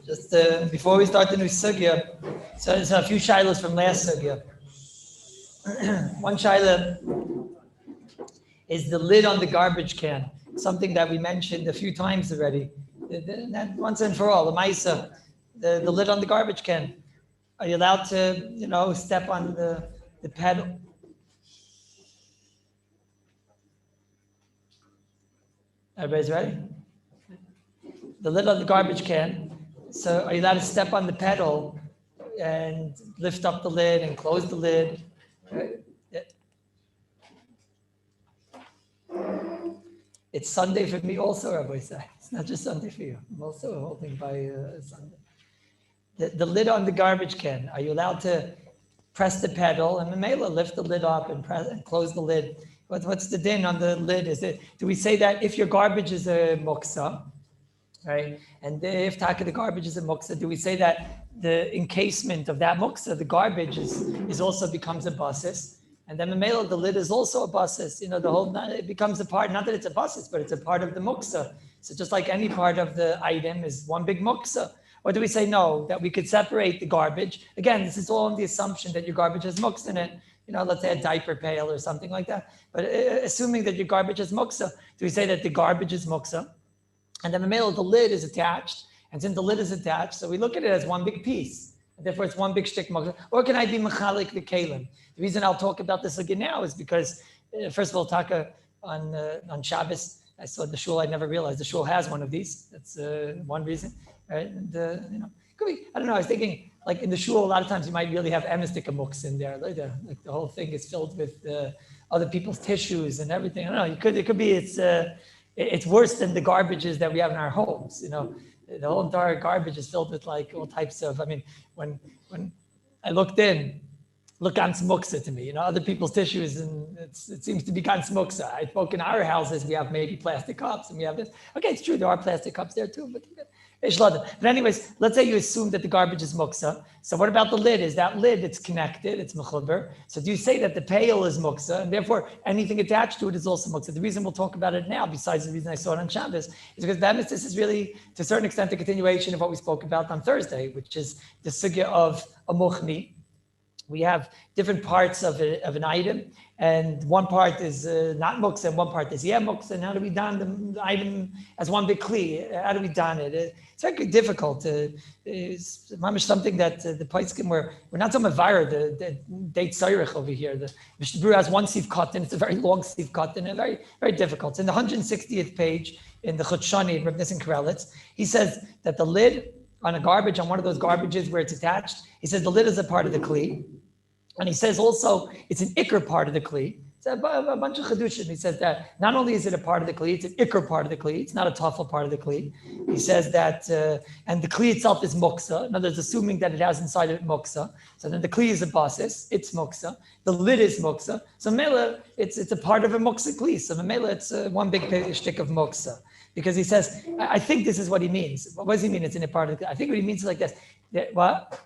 Just before we start the new sugya, so there's a few shilas from last sugya. One shaila is the lid on the garbage can, something that we mentioned a few times already. That once and for all, the maisa, the lid on the garbage can. Are you allowed to, step on the pedal? Everybody's ready? The lid on the garbage can. So are you allowed to step on the pedal and lift up the lid and close the lid? Right? Yeah. It's Sunday for me also, Rabbi said. It's not just Sunday for you. I'm also holding by Sunday. The lid on the garbage can. Are you allowed to press the pedal and Mamela lift the lid up and press and close the lid? What's the din on the lid? Do we say that if your garbage is a muksa, right? And if taka the garbage is a muksa, do we say that the encasement of that muksa, the garbage is also becomes a basis? And then the lid is also a basis. It becomes a part, not that it's a basis, but it's a part of the muksa. So just like any part of the item is one big muksa. Or do we say no, that we could separate the garbage? Again, this is all on the assumption that your garbage has muksa in it. Let's say a diaper pail or something like that. But assuming that your garbage is muksa, do we say that the garbage is muksa? And then the lid is attached. And since the lid is attached, so we look at it as one big piece. And therefore, it's one big shtick muksa. Or can I be mechalik the kalim? The reason I'll talk about this again now is because, first of all, taka on Shabbos, I saw the shul. I never realized the shul has one of these. That's one reason, right? And could be. I don't know. I was thinking, like in the shul, a lot of times you might really have emistika muks in there. Like the whole thing is filled with other people's tissues and everything. I don't know. It could be. It's worse than the garbages that we have in our homes. The whole entire garbage is filled with like all types of. I mean, when I looked in. Look ganz muksa to me, other people's tissues, and it seems to be ganz muksa. I spoke in our houses, we have maybe plastic cups, and we have this. Okay, it's true, there are plastic cups there too, but anyways, let's say you assume that the garbage is muksa. So what about the lid? Is that lid, it's connected, it's mechuber. So do you say that the pail is muksa, and therefore anything attached to it is also muksa? The reason we'll talk about it now, besides the reason I saw it on Shabbos, is because this is really, to a certain extent, a continuation of what we spoke about on Thursday, which is the sugya of a muchni. We have different parts of an item, and one part is not muksa, and one part is muksa. And how do we don the item as one big kli? How do we don it? It's very difficult. It's something that the Paiskim we're not so mavara the date sayrich over here. The Mishnah Berurah has one sieve cotton. It's a very long sieve cotton and very very difficult. It's in the 160th page in the Chutshani in Reb Nissen Karelitz. He says that the lid on a garbage, on one of those garbages where it's attached, he says the lid is a part of the kli. And he says also it's an ikr part of the kli. It's a bunch of chedushim. He says that not only is it a part of the kli, it's an ikr part of the kli. It's not a tafel part of the kli. He says that, and the kli itself is muksa. In other words, assuming that it has inside of it muksa. So then the kli is a basis, it's muksa. The lid is muksa. So mela, it's a part of a muksa kli. So mela, it's one big shtick of muksa. Because he says, I think this is what he means. What does he mean? It's in a part of the kli. I think what he means is like this. What?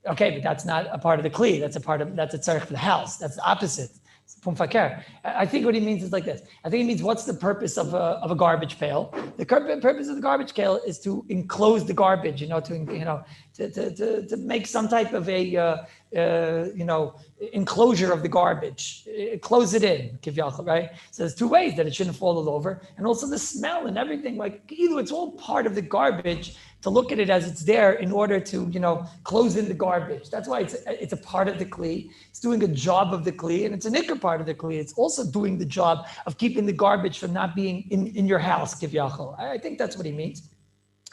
Okay, but that's not a part of the kli. That's a tzarech for the house. That's the opposite. I think what he means is like this. I think he means what's the purpose of a garbage pail? The purpose of the garbage pail is to enclose the garbage, to make some type of a enclosure of the garbage, close it in, right? So there's two ways that it shouldn't fall all over, and also the smell and everything. Like either it's all part of the garbage. To look at it as it's there in order to, close in the garbage. That's why it's a part of the kli. It's doing a job of the kli, and it's a nicker part of the kli. It's also doing the job of keeping the garbage from not being in your house, kivyachol. I think that's what he means.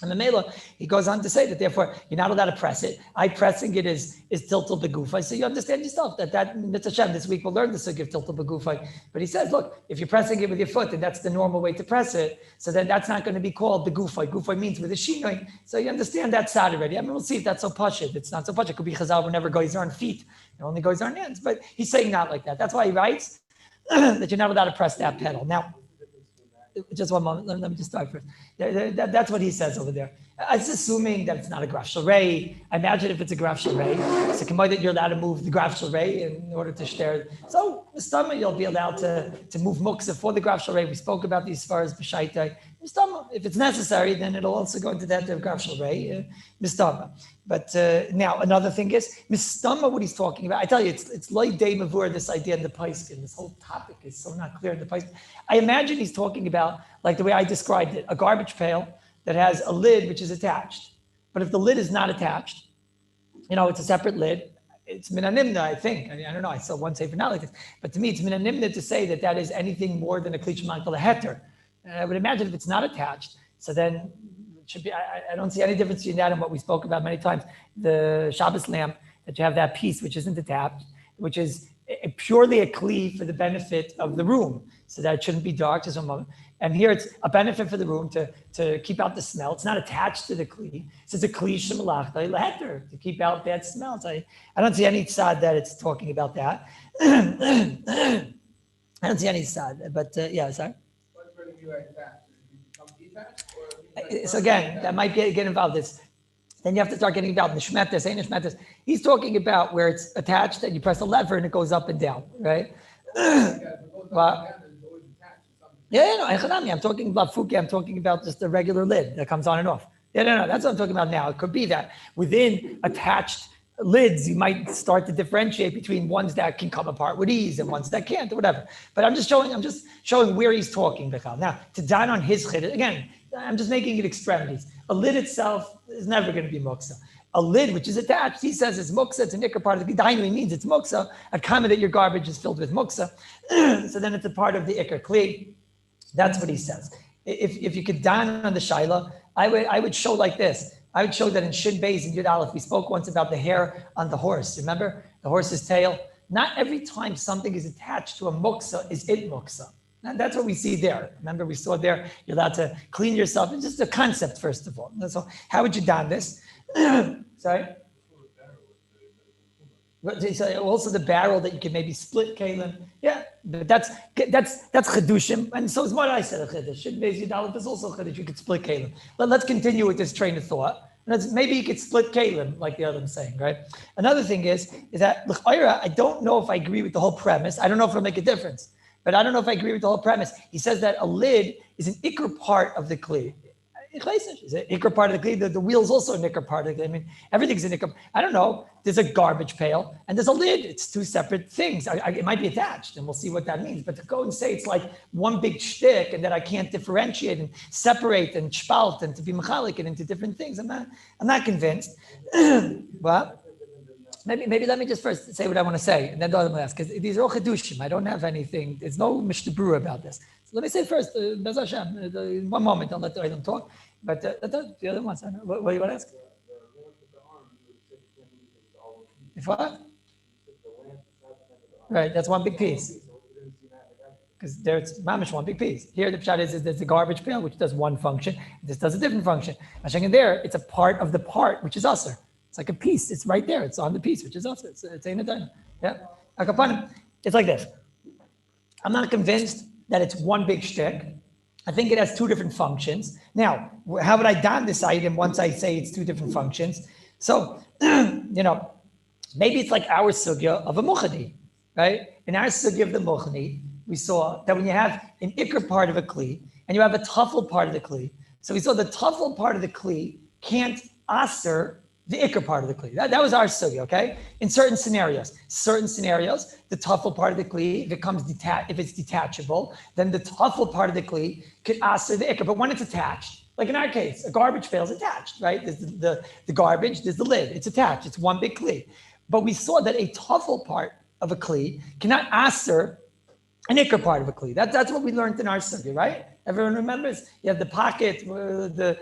And the Mela, he goes on to say that therefore you're not allowed to press it. Pressing it is tiltal begufay. So you understand yourself that Mitzvah Hashem, this week we'll learn the sugya of tiltal begufay. But he says, look, if you're pressing it with your foot, and that's the normal way to press it, so then that's not going to be called begufay. Gufay means with a shinoi. So you understand that side already. I mean, we'll see if that's so pashit. It's not so pashit. It could be chazal who never goes on feet. It only goes on hands. But he's saying not like that. That's why he writes that you're not allowed to press that pedal. Now, just one moment. Let me just start first. That's what he says over there. It's assuming that it's not a graf shalrei. I imagine if it's a graf shalrei, so combine that you're allowed to move the graf shalrei in order to share. So the stomach you'll be allowed to move muksa for the graf shalrei. We spoke about these as far as b'shaitai. Mistama. If it's necessary, then it'll also go into that of Gavshal Ray, Mistama. But now another thing is Mistama. What he's talking about, I tell you, it's like Day Mavur. This idea in the Paiskin. This whole topic is so not clear in the Paiskin. I imagine he's talking about like the way I described it: a garbage pail that has a lid which is attached. But if the lid is not attached, it's a separate lid. It's minanimna, I think. I don't know. I saw one say for not like this, but to me, it's minanimna to say that is anything more than a kli sh'mankal a heter. I would imagine if it's not attached, so then it should be. I don't see any difference between that and what we spoke about many times. The Shabbos lamp, that you have that piece which isn't attached, which is purely a kli for the benefit of the room, so that it shouldn't be dark. And here it's a benefit for the room to keep out the smell. It's not attached to the kli. So it's a kli shemalachta leheter, to keep out bad smells. I don't see any tzad that it's talking about that. I don't see any tzad, but yeah, sorry. So again, that might get involved. Then you have to start getting involved in the shmetas, ain't shmetas. He's talking about where it's attached and you press a lever and it goes up and down, right? Well, no, I'm talking about fuki. I'm talking about just the regular lid that comes on and off. No, that's what I'm talking about now. It could be that within attached lids, you might start to differentiate between ones that can come apart with ease and ones that can't, or whatever. But I'm just showing where he's talking. Now, to down on his chid, again, I'm just making it extremities. A lid itself is never going to be muksa. A lid which is attached, he says it's muksa, it's an ikar part of the dainu, means it's muksa. Accommodate your garbage is filled with muksa. So then it's a part of the ikar kli. That's what he says. If you could down on the shaila, I would show like this. I would show that in Shin Beis and Yud Aleph, we spoke once about the hair on the horse. Remember the horse's tail? Not every time something is attached to a muksa is it muksa. And that's what we see there. Remember we saw there, you're allowed to clean yourself. It's just a concept, first of all. So how would you down this? Sorry? Also the barrel that you can maybe split kalim. Yeah, but that's chedushim, and so is what I said. Chedush. Is also chedush. You could split kalim. But let's continue with this train of thought. Maybe you could split kalim, like the other one's saying, right? Another thing is that l'chayra, I don't know if I agree with the whole premise. I don't know if it'll make a difference, but I don't know if I agree with the whole premise. He says that a lid is an ikr part of the kli. Is it ikr part of the kli? The wheel's also an ikr part of the kli. I mean, everything's an ikr. I don't know. There's a garbage pail and there's a lid. It's two separate things. It might be attached, and we'll see what that means. But to go and say it's like one big shtick and that I can't differentiate and separate and spalt and to be mechalik it into different things, I'm not convinced. Well, maybe let me just first say what I want to say, and then the other one ask, because these are all chedushim. I don't have anything. There's no mishnah about this. So let me say first, Bez Hashem, in one moment, I'll let them talk. But the other ones, I don't know. What do you want to ask? If what? Right, that's one big piece. Because there's mamish one big piece. Here the pshat is there's the garbage pail, which does one function. This does a different function. In there, it's a part of the part, which is usher. It's like a piece. It's right there. It's on the piece, which is usher. It's ain't a dime. Yeah. It's like this. I'm not convinced that it's one big shtick. I think it has two different functions. Now, how would I don this item once I say it's two different functions? So, maybe it's like our sugya of a muchadi, right? In our sugya of the muchadi, we saw that when you have an ikr part of a kli and you have a tuffle part of the kli, so we saw the tuffle part of the kli can't aser the ikr part of the kli. That was our sugya, okay? In certain scenarios, the tuffle part of the kli, if it's detachable, then the tuffle part of the kli could aser the ikr. But when it's attached, like in our case, a garbage pail is attached, right? There's the garbage, there's the lid, it's attached, it's one big kli. But we saw that a tuffle part of a kli cannot aser an ikr part of a kli. That's what we learned in our sugya, right? Everyone remembers? You have the pocket, the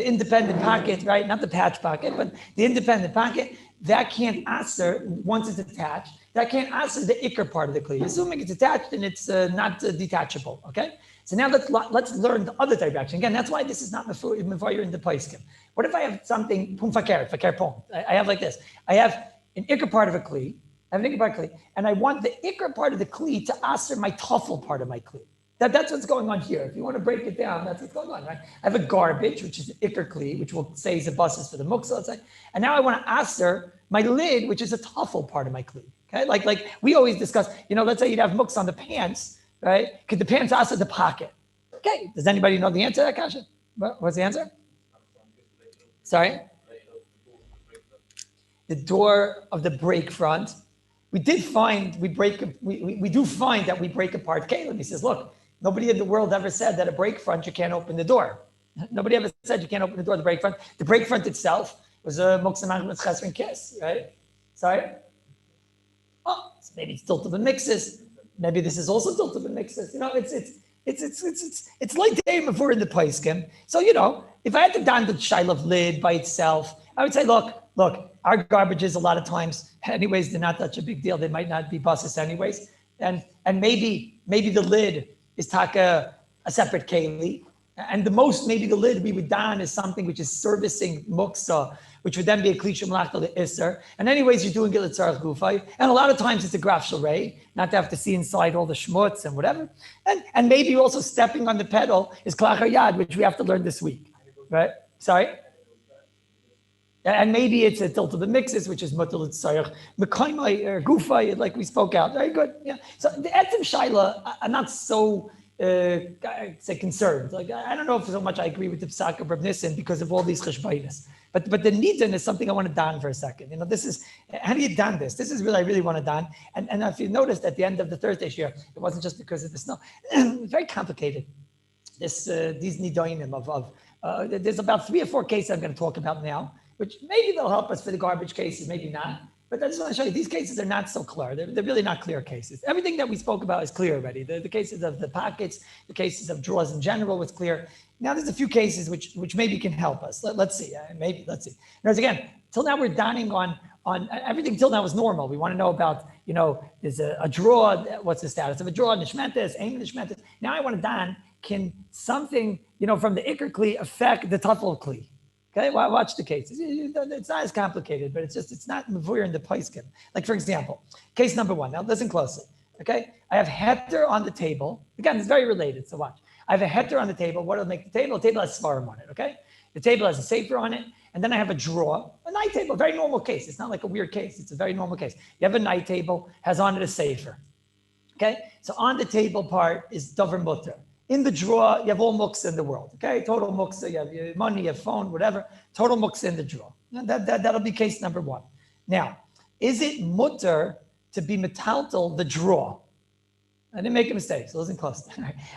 independent pocket, right? Not the patch pocket, but the independent pocket. That can't aser, once it's attached, that can't aser the ikr part of the kli. Assuming it's attached and it's not detachable, okay? So now let's learn the other direction. Again, that's why this is not before you're in the paiskim. What if I have something, pum fakir pum? I have like this. I have an ikr part of a kli, and I want the ikr part of the kli to aser my tuffle part of my kli. That's what's going on here. If you want to break it down, that's what's going on, right? I have a garbage, which is an ikr kli, which we'll say is a basis for the muksa, let's say. And now I want to aser my lid, which is a tuffle part of my kli. Okay, like we always discuss, let's say you'd have muksa on the pants, right? Could the pants aser the pocket? Okay, does anybody know the answer to that question? What's the answer? Sorry? The door of the break front. We do find that we break apart kalim. He says, look, nobody in the world ever said that a break front, you can't open the door. Nobody ever said you can't open the door of the break front. The break front itself was a moksamach with chesron kiss, right? Sorry? Oh, so maybe it's tilted and mixes. Maybe this is also tilted and mixes. It's like day before in the paiskim. So, if I had to don the shiloh lid by itself, I would say, look, our garbages a lot of times, anyways, they're not such a big deal. They might not be buses anyways. And maybe the lid is taka a separate keli. And the most, maybe the lid we would don is something which is servicing muksa, which would then be a klisha malachta le'isser. And anyways, you're doing it l'tzarech gufay. And a lot of times it's a graf shalrei, not to have to see inside all the shmutz and whatever. And maybe also stepping on the pedal is klachar yad, which we have to learn this week, right? Sorry? And maybe it's a tilt of the mixes, which is mutal l'tzarech mekaymai or gufay, like we spoke out. Very good. Yeah. So the etzim shaila, I'm not so say concerned. Like I don't know if so much I agree with the psak of Reb Nissen because of all these cheshbainis. But the nidin is something I want to don for a second. This is how do you don this? This is really I really want to don. And if you noticed at the end of the Thursday shiur, it wasn't just because of the snow. It's very complicated. These nidoinim of there's about 3 or 4 cases I'm going to talk about now, which maybe they'll help us for the garbage cases, maybe not. But I just want to show you, these cases are not so clear. They're really not clear cases. Everything that we spoke about is clear already. The cases of the pockets, the cases of drawers in general was clear. Now there's a few cases which maybe can help us. Let's see. Let's see. Now again, till now we're donning on everything till now is normal. We want to know about, there's a drawer, what's the status of a drawer, nishmentes, aim nishmentes. Now I want to don, can something, from the ikr kli affect the tafel kli? Okay, well, watch the cases. It's not as complicated, but it's not mavur in the paiskim. Like for example, case number 1. Now listen closely. Okay, I have heter on the table. Again, it's very related. So watch. I have a heter on the table. What will make the table? The table has svarim on it. Okay, the table has a sefer on it, and then I have a drawer, a night table. Very normal case. It's not like a weird case. It's a very normal case. You have a night table, has on it a sefer. Okay, so on the table part is davar mutter. In the drawer, you have all muksa in the world, okay? Total muksa, you have your money, your phone, whatever. Total muksa in the drawer. That'll be case number 1. Now, is it mutter to be metaltal the drawer? I didn't make a mistake, so listen close.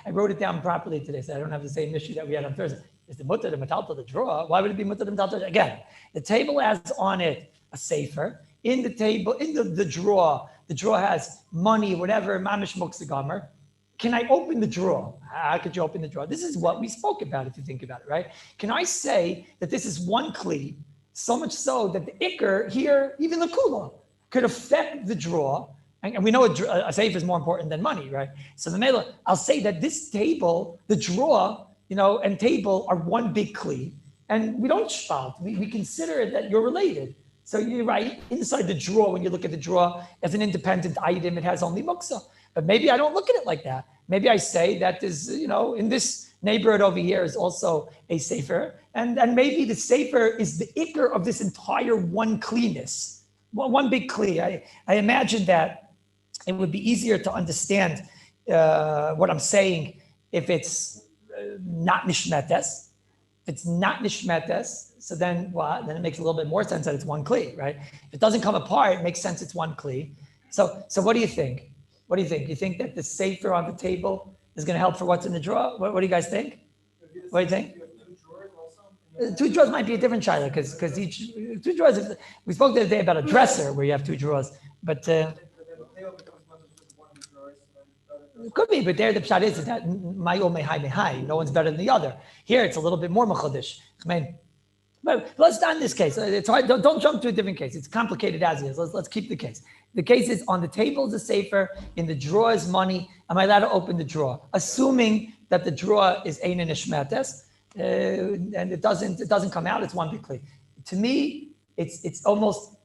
I wrote it down properly today, so I don't have the same issue that we had on Thursday. Is the mutter to metaltal the drawer? Why would it be mutter to metaltal? Again, the table has on it a sefer. In the table, in the drawer has money, whatever, mamish muksa gomer. Can I open the drawer? How could you open the drawer? This is what we spoke about, if you think about it, right? Can I say that this is one kli, so much so that the ikr here, even the kula, could affect the drawer? And we know a safe is more important than money, right? So the mela, I'll say that this table, the drawer, and table are one big kli, and we don't spalt. We consider that you're related. So you're right, inside the drawer, when you look at the drawer as an independent item, it has only muksa. But maybe I don't look at it like that. Maybe I say that is, in this neighborhood over here is also a sefer. And maybe the sefer is the ikr of this entire one kliness, one big kli. I imagine that it would be easier to understand what I'm saying if it's not nishmetes. If it's not nishmetes, so then what? Then it makes a little bit more sense that it's one kli, right? If it doesn't come apart, it makes sense it's one kli. So what do you think? What do you think? You think that the sefer on the table is going to help for what's in the drawer? What do you guys think? What do you think? 2 drawers might be a different shaila because each 2 drawers. We spoke the other day about a dresser where you have 2 drawers, but it could be. But there the pshat is that mayo mehai. No one's better than the other. Here it's a little bit more machadish. But let's not in this case. It's hard. Don't jump to a different case. It's complicated as is. Let's keep the case. The case is on the table is a sefer, in the drawer is money. Am I allowed to open the drawer? Assuming that the drawer is ein nishmetes, and it doesn't come out, it's one big kli. To me, it's almost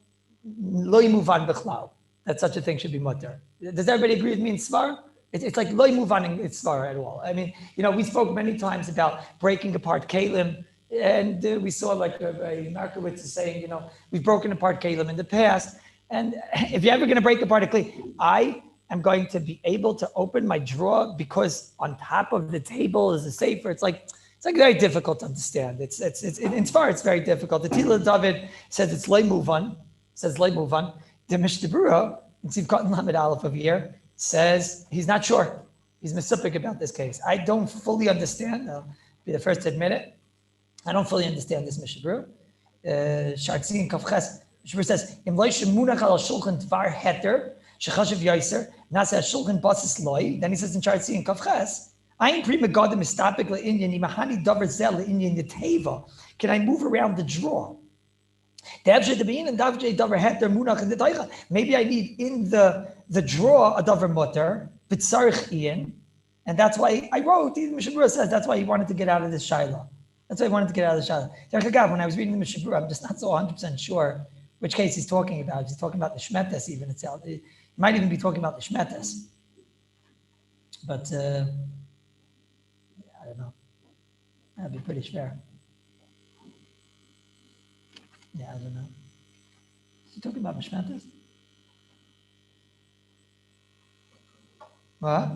lo yimuvan b'chlal that such a thing should be mutter. Does everybody agree with me in svar? It's like lo yimuvan in svar at all. I mean, we spoke many times about breaking apart kalim. And we saw like Markowitz is saying, we've broken apart kalim in the past. And if you're ever going to break apart a kli, I am going to be able to open my drawer because on top of the table is a safer. It's like very difficult to understand. It's as far it's very difficult. The Tila David says it's lay move on. The Mishnah Berurah in Sivkot and Lamed Aleph of here says he's not sure. He's misupik about this case. I don't fully understand. I'll be the first to admit it. I don't fully understand this Mishnah Berurah. Shartzin Kavches. Mishnah Berurah says Im loy shemunach al shulchan dvar heter shechashav yoser nasa shulchan basis loy. Then he says in Shartzin Kavches. I'm prima godim mistapik le'inyan imahani davar zel le'inyan yeteva. Can I move around the drawer? Maybe I need in the drawer a davar mutter, b'tzarich ian, and that's why I wrote. The Mishnah Berurah says that's why he wanted to get out of this shaila. That's why he wanted to get out of the shaila. When I was reading the Mishnah Berurah, I'm just not so 100% sure which case he's talking about. He's talking about the shmetes even itself. He might even be talking about the shmetes, but I don't know. That'd be pretty fair. Yeah, I don't know. Is he talking about Mishmatas? What?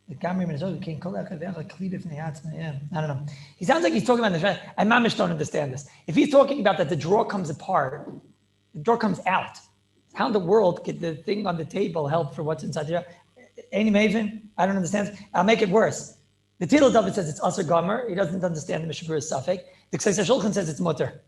The Gamri Minnesota can't call that. I don't know. He sounds like he's talking about the Mishmatas. I mamish don't understand this. If he's talking about that the drawer comes apart, the drawer comes out, how in the world could the thing on the table help for what's inside the drawer? Any maven? I don't understand. I'll make it worse. The Tila David says it's Aser Gomer. He doesn't understand the Mishnah Berurah's suffix. The Kseiser Shulchan says it's mutter.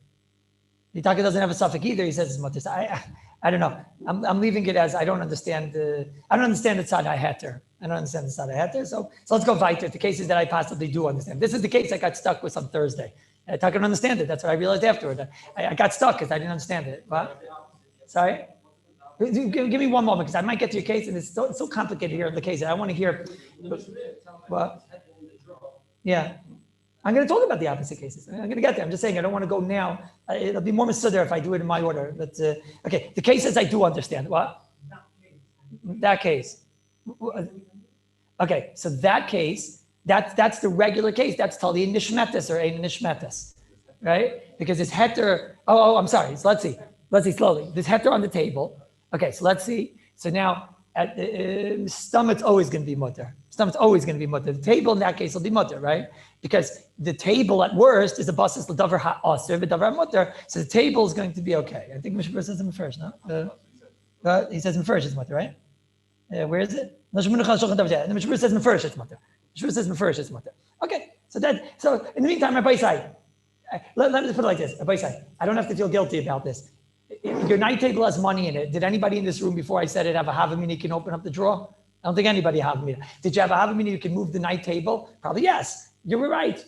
The Taka doesn't have a suffix either. He says it's mutter. So I don't know. I'm leaving it as I don't understand the tzadai heter. I don't understand the tzadai heter. So let's go weiter. The cases that I possibly do understand. This is the case I got stuck with on Thursday. I don't understand it. That's what I realized afterward. I got stuck because I didn't understand it. What? Sorry. Give me one moment because I might get to your case and it's so complicated here in the case. I want to hear. What? Yeah. I'm going to talk about the opposite cases. I'm going to get there. I'm just saying I don't want to go now. It'll be more misudder if I do it in my order. But okay, the cases I do understand. What? That case. Okay, so that case, that's the regular case. That's Tali Nishmetis or Ein Nishmetis, right? Because it's heter. Oh, I'm sorry. So let's see slowly. There's heter on the table. Okay, so let's see. So now at stomach's always going to be mutter. Stomach's always going to be mutter. The table in that case will be mutter, right? Because the table at worst is a basis l'davar ha'aser v'davar mutter. So the table is going to be okay. I think Mishnah Berurah says in first, no? He says in first it's mutter, right? Where is it? The Mishnah Berurah says in first it's mutter. Mishnah Berurah says in first it's mutter. Okay, so in the meantime, Rabbi say, let me just put it like this. Rabbi say, I don't have to feel guilty about this. Your night table has money in it. Did anybody in this room before I said it have a havamina you can open up the drawer? I don't think anybody have havamina. Did you have a havamina you can move the night table? Probably yes. You were right.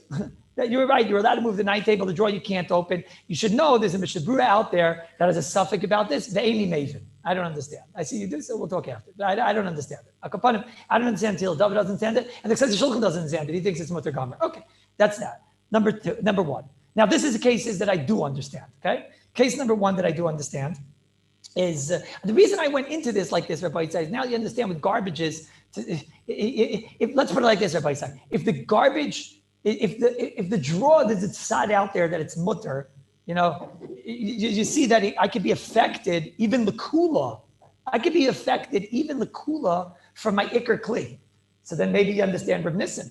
You were right. You're allowed to move the night table. The drawer you can't open. You should know there's a Mishnah Berurah out there that has a suffix about this. The Aini Maven. I don't understand. I see you do, so we'll talk after. But I don't understand it. I don't understand until David doesn't understand it, and the Kseiser Shulchan doesn't understand it. He thinks it's mutter gomer. Okay, that's that. Number one. Now this is the cases that I do understand. Okay, case number one that I do understand is the reason I went into this like this. Rabbi says now you understand what garbage is. Let's put it like this, Rabbi says if the garbage. If the drawer there's a side out there that it's mutter, you see that I could be affected even the kula. I could be affected even the kula from my ikr kli. So then maybe you understand Rav Nissen.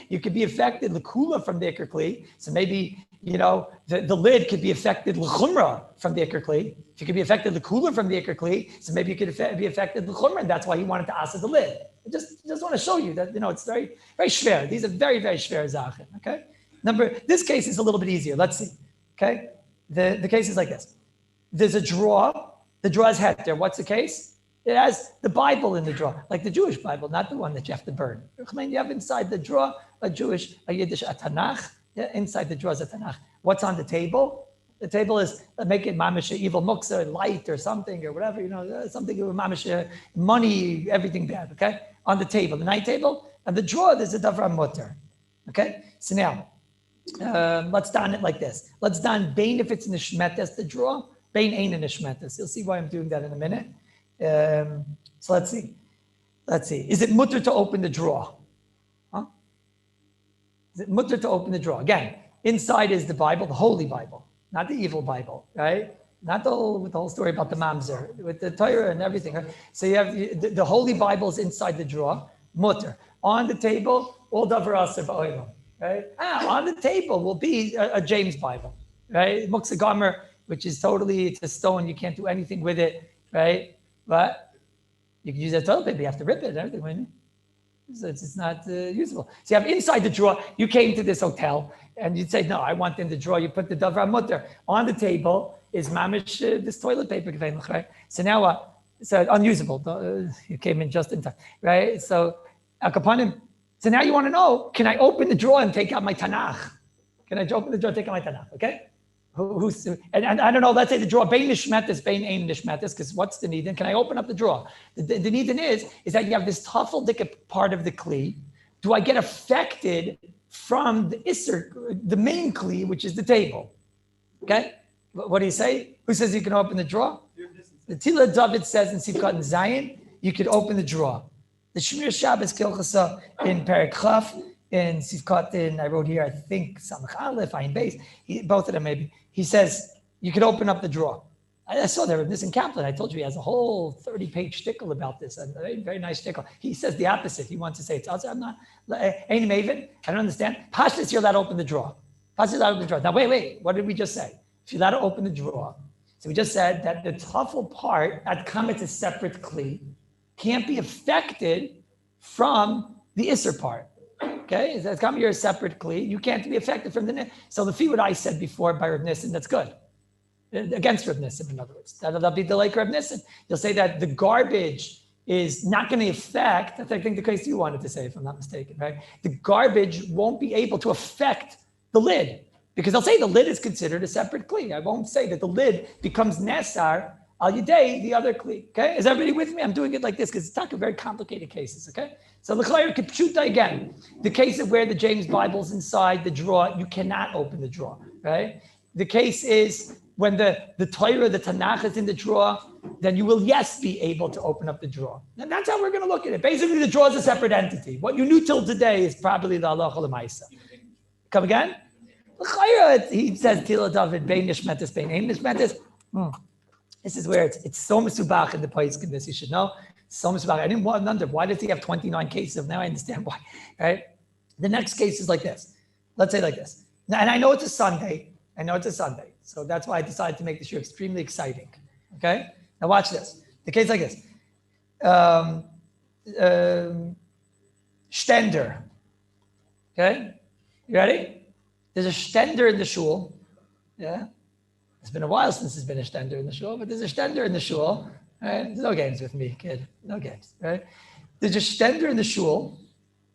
You could be affected the kula from the ikr kli. So maybe the lid could be affected l'chumra from the ikr kli. If you could be affected the kula from the ikr kli, so maybe you could be affected l'chumra, and that's why he wanted to asa the lid. I just want to show you that it's very, very schwer. These are very, very schwer zachen. Okay. This case is a little bit easier. Let's see. Okay. The case is like this. There's a drawer. The drawer has heter. What's the case? It has the Bible in the drawer, like the Jewish Bible, not the one that you have to burn. You have inside the drawer a Yiddish, a Tanakh. Yeah, inside the drawer is a Tanakh. What's on the table? The table is make it mamish evil muksa, light or something or whatever, something mamish money, everything bad. Okay, on the table, the night table, and the drawer there's a davar mutter. Okay, so now let's don it like this. Let's don bain if it's in the shmetes, the drawer. Bain ain't in the shmetes. You'll see why I'm doing that in a minute. So let's see. Is it mutter to open the drawer? Huh? Is it mutter to open the drawer? Again, inside is the Bible, the Holy Bible. Not the evil Bible, right? Not with the whole story about the mamzer, with the Torah and everything. Right? So you have the Holy Bible is inside the drawer, mutter. On the table, all davar aser ba'olam. Right? On the table will be a James Bible, right? Muksa Gomer, which is totally, it's a stone, you can't do anything with it, right? But you can use that toilet paper, you have to rip it and everything, wouldn't you? So it's not usable. So you have inside the drawer, you came to this hotel and you'd say, no, I want in the drawer, you put the davar mutter. On the table is mamish, this toilet paper, right? So now what? So unusable, you came in just in time, right? So akapanim. So now you want to know, can I open the drawer and take out my Tanakh? Can I open the drawer and take out my Tanakh, okay? And I don't know, let's say the drawer, bein nishmetis, bein ein nishmetis, because what's the need? And can I open up the drawer? The need is that you have this tuffle part of the kli. Do I get affected from the isser, the main kli, which is the table? Okay? What do you say? Who says you can open the drawer? The Tila David says in Sivkat and Zion, you could open the drawer. The Shmir Shabbos Kilchasa in Perek Chaf, in Sivkat, I wrote here, I think, Samach Aleph, Ayin Beis, both of them maybe. He says, you could open up the drawer. I saw there, this in Kaplan, I told you he has a whole 30-page shtickle about this, a very, very nice shtickle. He says the opposite. He wants to say, I'm not, ain't maven, I don't understand. Pashtus, you're allowed to open the drawer. Pashtus, allowed to open the drawer. Now, wait, what did we just say? If you're allowed to open the drawer, so we just said that the tuffle part, at Kamet is separate kli, can't be affected from the isser part. Okay, it's come here a separate kli. You can't be affected from the. So the fee what I said before by Rav Nissen, that's good. Against Rav Nissen, in other words, that'll be the like Rav Nissen. You'll say that the garbage is not going to affect. That's I think the case you wanted to say, if I'm not mistaken, right? The garbage won't be able to affect the lid because they'll say the lid is considered a separate kli. I won't say that the lid becomes nesar al yidei the other kli. Okay, is everybody with me? I'm doing it like this because it's talking very complicated cases. Okay. So l'chayr kipshuta again, the case of where the James Bible's inside the drawer, you cannot open the drawer, right? The case is when the Torah, the Tanakh is in the drawer, then you will, yes, be able to open up the drawer. And that's how we're going to look at it. Basically, the drawer is a separate entity. What you knew till today is probably the halacha l'maisa. Come again? L'chayr, he says, Tila David, bein nishmetis, bein ein nishmetis. This is where it's so mesubach in the Paiskim, this you should know. So much about it. I didn't wonder why does he have 29 cases? Now I understand why, right? The next case is like this. Let's say like this. Now, and I know it's a Sunday. So that's why I decided to make this year extremely exciting. Okay? Now watch this. The case like this. Stender. Okay? You ready? There's a stender in the shul. Yeah? It's been a while since there's been a stender in the shul, but there's a stender in the shul. Right? There's no games with me, kid. No games, right? There's a stender in the shul.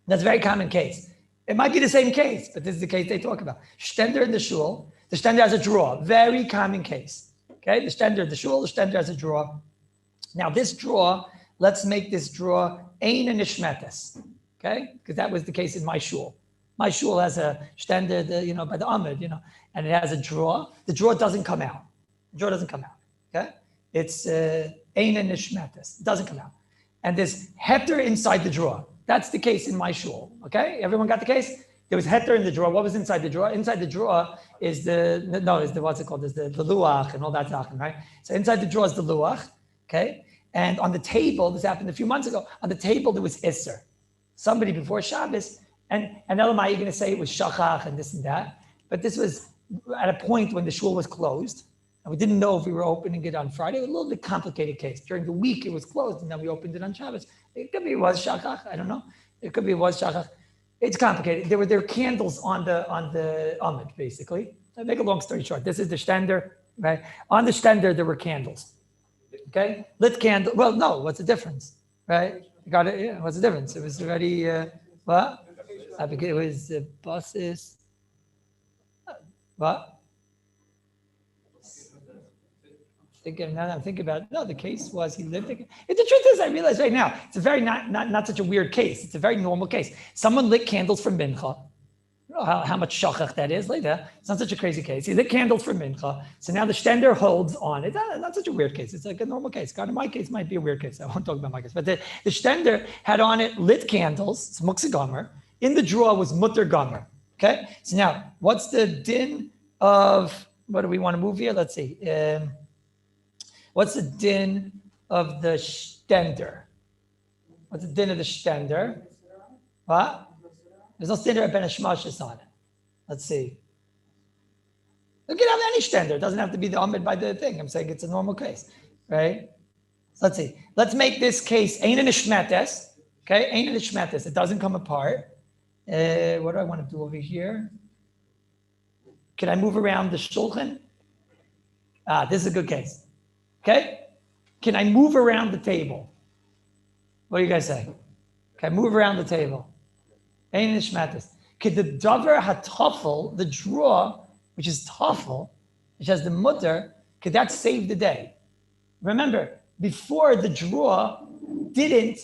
That's a very common case. It might be the same case, but this is the case they talk about. Stender in the shul. The stender has a drawer. Very common case. Okay? The stender in the shul, the stender has a drawer. Now this drawer, let's make this drawer ein nishmetes. Okay? Because that was the case in my shul. My shul has a stender, by the Amud, and it has a drawer. The drawer doesn't come out. Okay? It's ein nishmetes. It doesn't come out. And there's heter inside the drawer. That's the case in my shul. Okay? Everyone got the case? There was heter in the drawer. What was inside the drawer? Inside the drawer is what's it called? Is the luach and all that stuff, right? So inside the drawer is the luach. Okay? And on the table, this happened a few months ago, on the table there was isser. Somebody before Shabbos, and Elamai, you're going to say it was shachach and this and that. But this was at a point when the shul was closed. And we didn't know if we were opening it on Friday. It was a little bit complicated case. During the week, it was closed, and then we opened it on Shabbos. It could be it was shachach. I don't know. It could be it was shachach. It's complicated. There were candles on the amud, basically. To make a long story short, this is the stender, right? On the stender, there were candles. Okay, lit candle. Well, no. What's the difference, right? You got it. Yeah. What's the difference? It was already what? I think it was buses. What? I'm thinking about it. No, the case was he lived. The truth is, I realize right now, it's a very not such a weird case. It's a very normal case. Someone lit candles for mincha. You know how much shachach that is later. It's not such a crazy case. He lit candles for mincha. So now the stender holds on. It's not such a weird case. It's like a normal case. God, in my case, might be a weird case. I won't talk about my case. But the stender had on it lit candles. It's muksa gomer. In the drawer was mutter gomer. Okay. So now, what's the din of? What do we want to move here? Let's see. What's the din of the stender? What's the din of the stender? What? There's no stender ben hashmashis on it. Let's see. You can have any stender. It doesn't have to be the amid by the thing. I'm saying it's a normal case, right? So let's see. Let's make this case ein nishmetes. Okay, ein nishmetes. It doesn't come apart. What do I want to do over here? Can I move around the shulchan? This is a good case. Okay? Can I move around the table? What do you guys say? Can I move around the table? Ein nishmetes. Could the davar hatafel, the drawer, which is tafel, which has the mutter, could that save the day? Remember, before the drawer didn't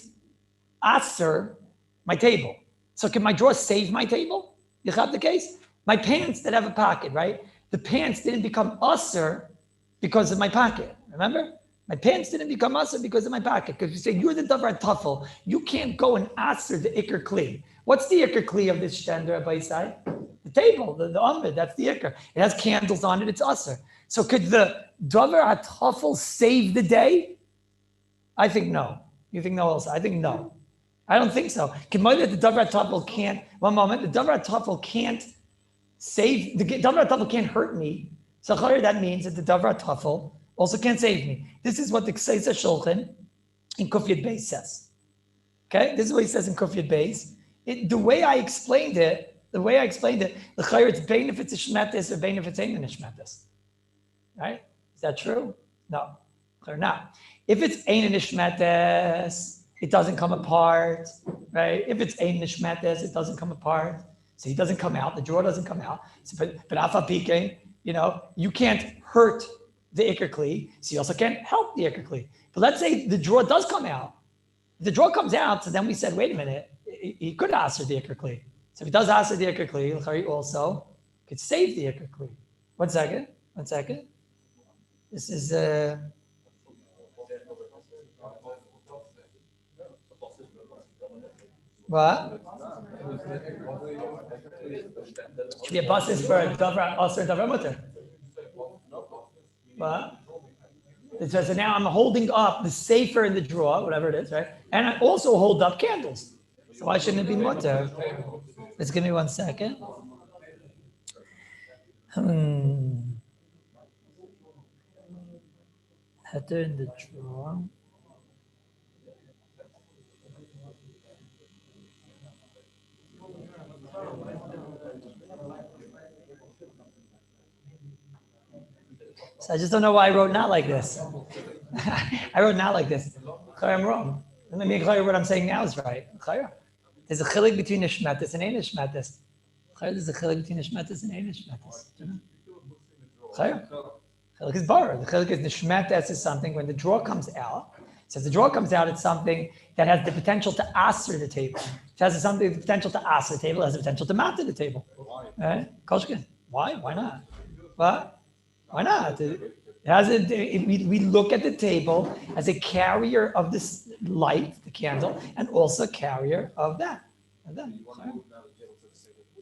answer my table. So can my drawer save my table? You have the case? My pants that have a pocket, right? The pants didn't become usher because of my pocket. Remember? My pants didn't become usher because of my pocket. Because you say, you're the davar tafel. You can't go and answer the ikr kli. What's the ikr kli of this stender by side? The table, the amid, that's the ikr. It has candles on it, it's usher. So could the davar hatafel save the day? I think no. You think no also? I think no. I don't think so. The davar hatafel can't, one moment, the davar hatafel can't save, the davar hatafel can't hurt me. So that means that the davar hatafel also can't save me. This is what the Kseisa Shulchan in Kufyat Beis says. Okay, this is what he says in Kufyat Beis. The way I explained it, the chayr, it's bein if it's a shmetes or bein if it's ain't a shmetes. Right? Is that true? No, or not. If it's ain't a shmetes, it doesn't come apart. Right? If it's ain't a shmetes, it doesn't come apart. So he doesn't come out. The drawer doesn't come out. So, but afa pike, you can't hurt the ikr kli, so you also can't help the ikr kli. But let's say the drawer does come out. If the drawer comes out, so then we said, wait a minute, he could answer the ikr kli. So if he does answer the ikr kli, he also could save the ikr kli. One second. This is what? Should be a basis for a davar also a davar mutter. What? So now I'm holding up the safer in the drawer, whatever it is, right? And I also hold up candles. So why shouldn't it be mutter? Just give me 1 second. Header in the drawer. So I just don't know why I wrote not like this. I wrote not like this. I'm wrong. Let me clear what I'm saying now is right. There's a chilik between nishmetes and ein nishmetes. There's a chilik between nishmetes and ein nishmetes. Chilik is bar. The chilik is nishmetes is something when the drawer comes out. So if the drawer comes out, it's something that has the potential to aser the table. It has something the potential to aser the table. It has the potential to matter the table. Right? Koshkin. Why? Why not? What? Why not? We look at the table as a carrier of this light, the candle, and also a carrier of that.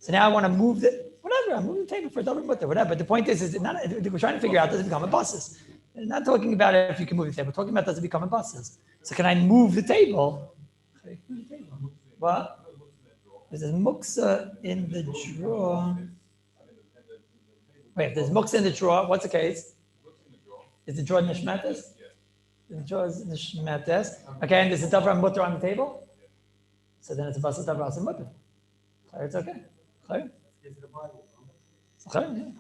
So now I want to move I'm moving the table for a double mutter, whatever. But the point is we're trying to figure out, does it become a buses? We're not talking about if you can move the table. We're talking about, does it become a buses? So can I move the table? What? There's a muksa in the drawer. Wait, there's muksa in the drawer. What's the case? Is the drawer nishmetes? The drawer is nishmetes. Okay, and there's a davar mutter on the table. So then it's a basa davar also mutter. It's okay.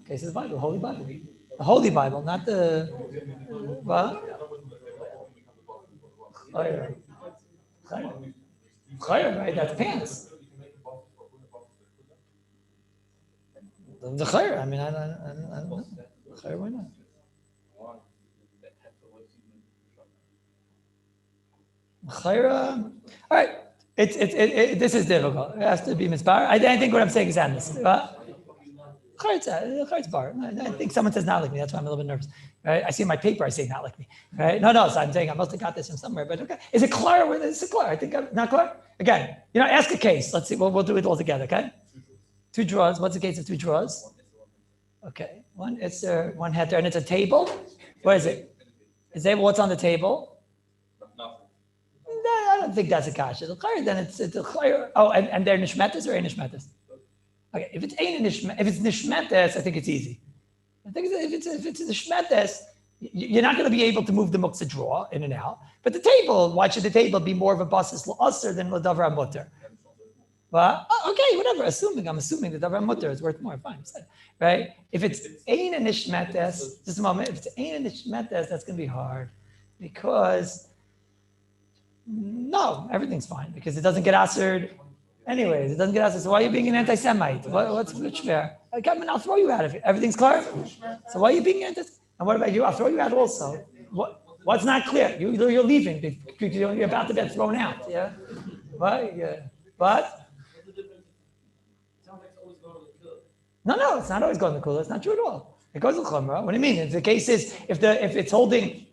Case of the Bible, Holy Bible. The Holy Bible, not the what? Right? That's pants. The chayr, I mean, I don't know. Chayr, why not? Chayr, all right. This is difficult. It has to be mispar. I think what I'm saying is endless. Chayr bar. I think someone says not like me. That's why I'm a little bit nervous. Right? I see in my paper, I say not like me. Right? No. So I'm saying I must have got this from somewhere. But okay, is it clear? Is it clear? I think I'm not clear. Again, ask a case. Let's see. We'll do it all together. Okay. 2 drawers. What's the case of 2 drawers? Okay. One header, and it's a table. Where is it? Is that what's on the table? Nothing. No, I don't think that's a kasha. Then it's a chayr. Oh, and they're nishmetes or ain't nishmetes? Okay, if it's ain't if it's nishmetes, I think it's easy. I think if it's nishmetes, you're not going to be able to move the muktzah draw in and out. But the table, why should the table be more of a basis l'asr than l'davar mutter? Well, okay, whatever. I'm assuming the davar mutter is worth more. Fine, right? If it's ein and nishmetes, just a moment. If it's ein and nishmetes, that's going to be hard, because no, everything's fine because it doesn't get assered. Anyways, it doesn't get assered. So why are you being an anti-Semite? What's fair? I'll throw you out of it. Everything's clear. So why are you being anti? And what about you? I'll throw you out also. What's not clear? You're leaving because you're about to get thrown out. Yeah. What? Yeah. What? No, it's not always going to Kallus. It's not true at all. It goes to Chumrah. What do you mean? If the case is, if it's holding,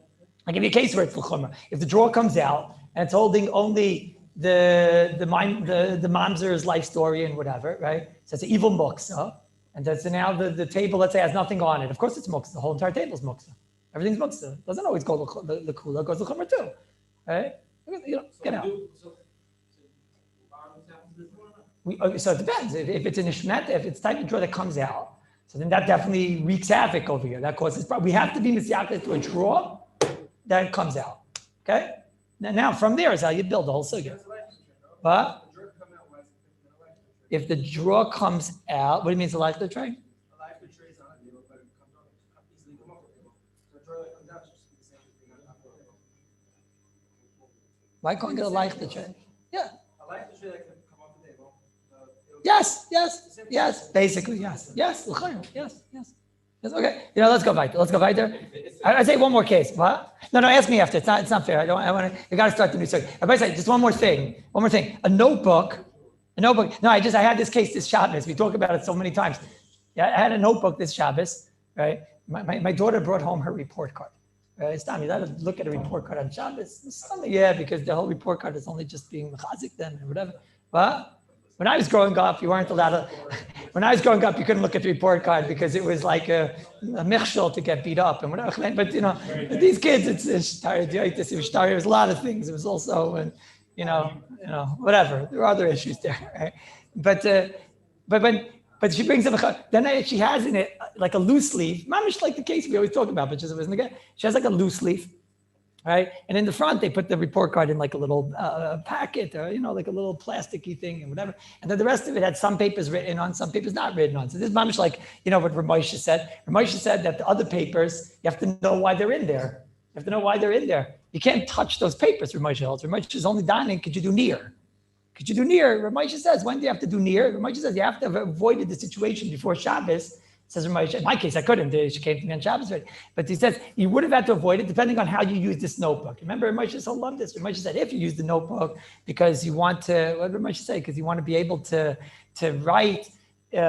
I'll give you a case where it's Chumrah. If the drawer comes out and it's holding only the mamzer's life story and whatever, right? So it's an evil muksa, and that's now the table, let's say, has nothing on it. Of course it's muksa. The whole entire table is muksa. Everything's muksa. It doesn't always go to the kula. It goes to Chumrah too, right? Get out. So it depends. If it's an ishmet, if it's type of drawer that comes out, so then that definitely wreaks havoc over here. That causes problems. We have to be misyakeh to a drawer that comes out. Okay? Now from there is how you build the whole sugya. But if the drawer comes out, what do you mean it's a life of the tray? Why can't you get a life of the tray? Yeah. Yes. Basically, yes. Okay. Let's go weiter. I say one more case. What? No. Ask me after. It's not fair. I want to. You got to start the new circuit. Rabbi say just one more thing. A notebook. No, I had this case this Shabbos. We talk about it so many times. Yeah, I had a notebook this Shabbos. Right. My daughter brought home her report card. It's time you got to look at a report card on Shabbos. Yeah, because the whole report card is only just being mechazik then or whatever. What? When I was growing up, you weren't allowed to. When I was growing up, you couldn't look at the report card because it was like a michshel to get beat up and whatever. But these kids, it's tired. It was a lot of things. It was also, whatever. There are other issues there, right? But she brings up then she has in it like a loose leaf. Mamish like the case we always talk about, but just it wasn't again. She has like a loose leaf. Right, and in the front they put the report card in like a little packet, or like a little plasticky thing and whatever. And then the rest of it had some papers written on, some papers not written on. So this is mamish like what Rabbi said. Rabbi said that the other papers you have to know why they're in there. You can't touch those papers. Rabbi is only dining. Could you do near? Rabbi says when do you have to do near? Rabbi says you have to have avoided the situation before Shabbos. Says Ramesh, in my case, I couldn't. She came to me on Shabbos already. But he says you would have had to avoid it depending on how you use this notebook. Remember, Ramesh so loved this. Ramesh said if you use the notebook because you want to, what did Ramesh say? Because you want to be able to write, you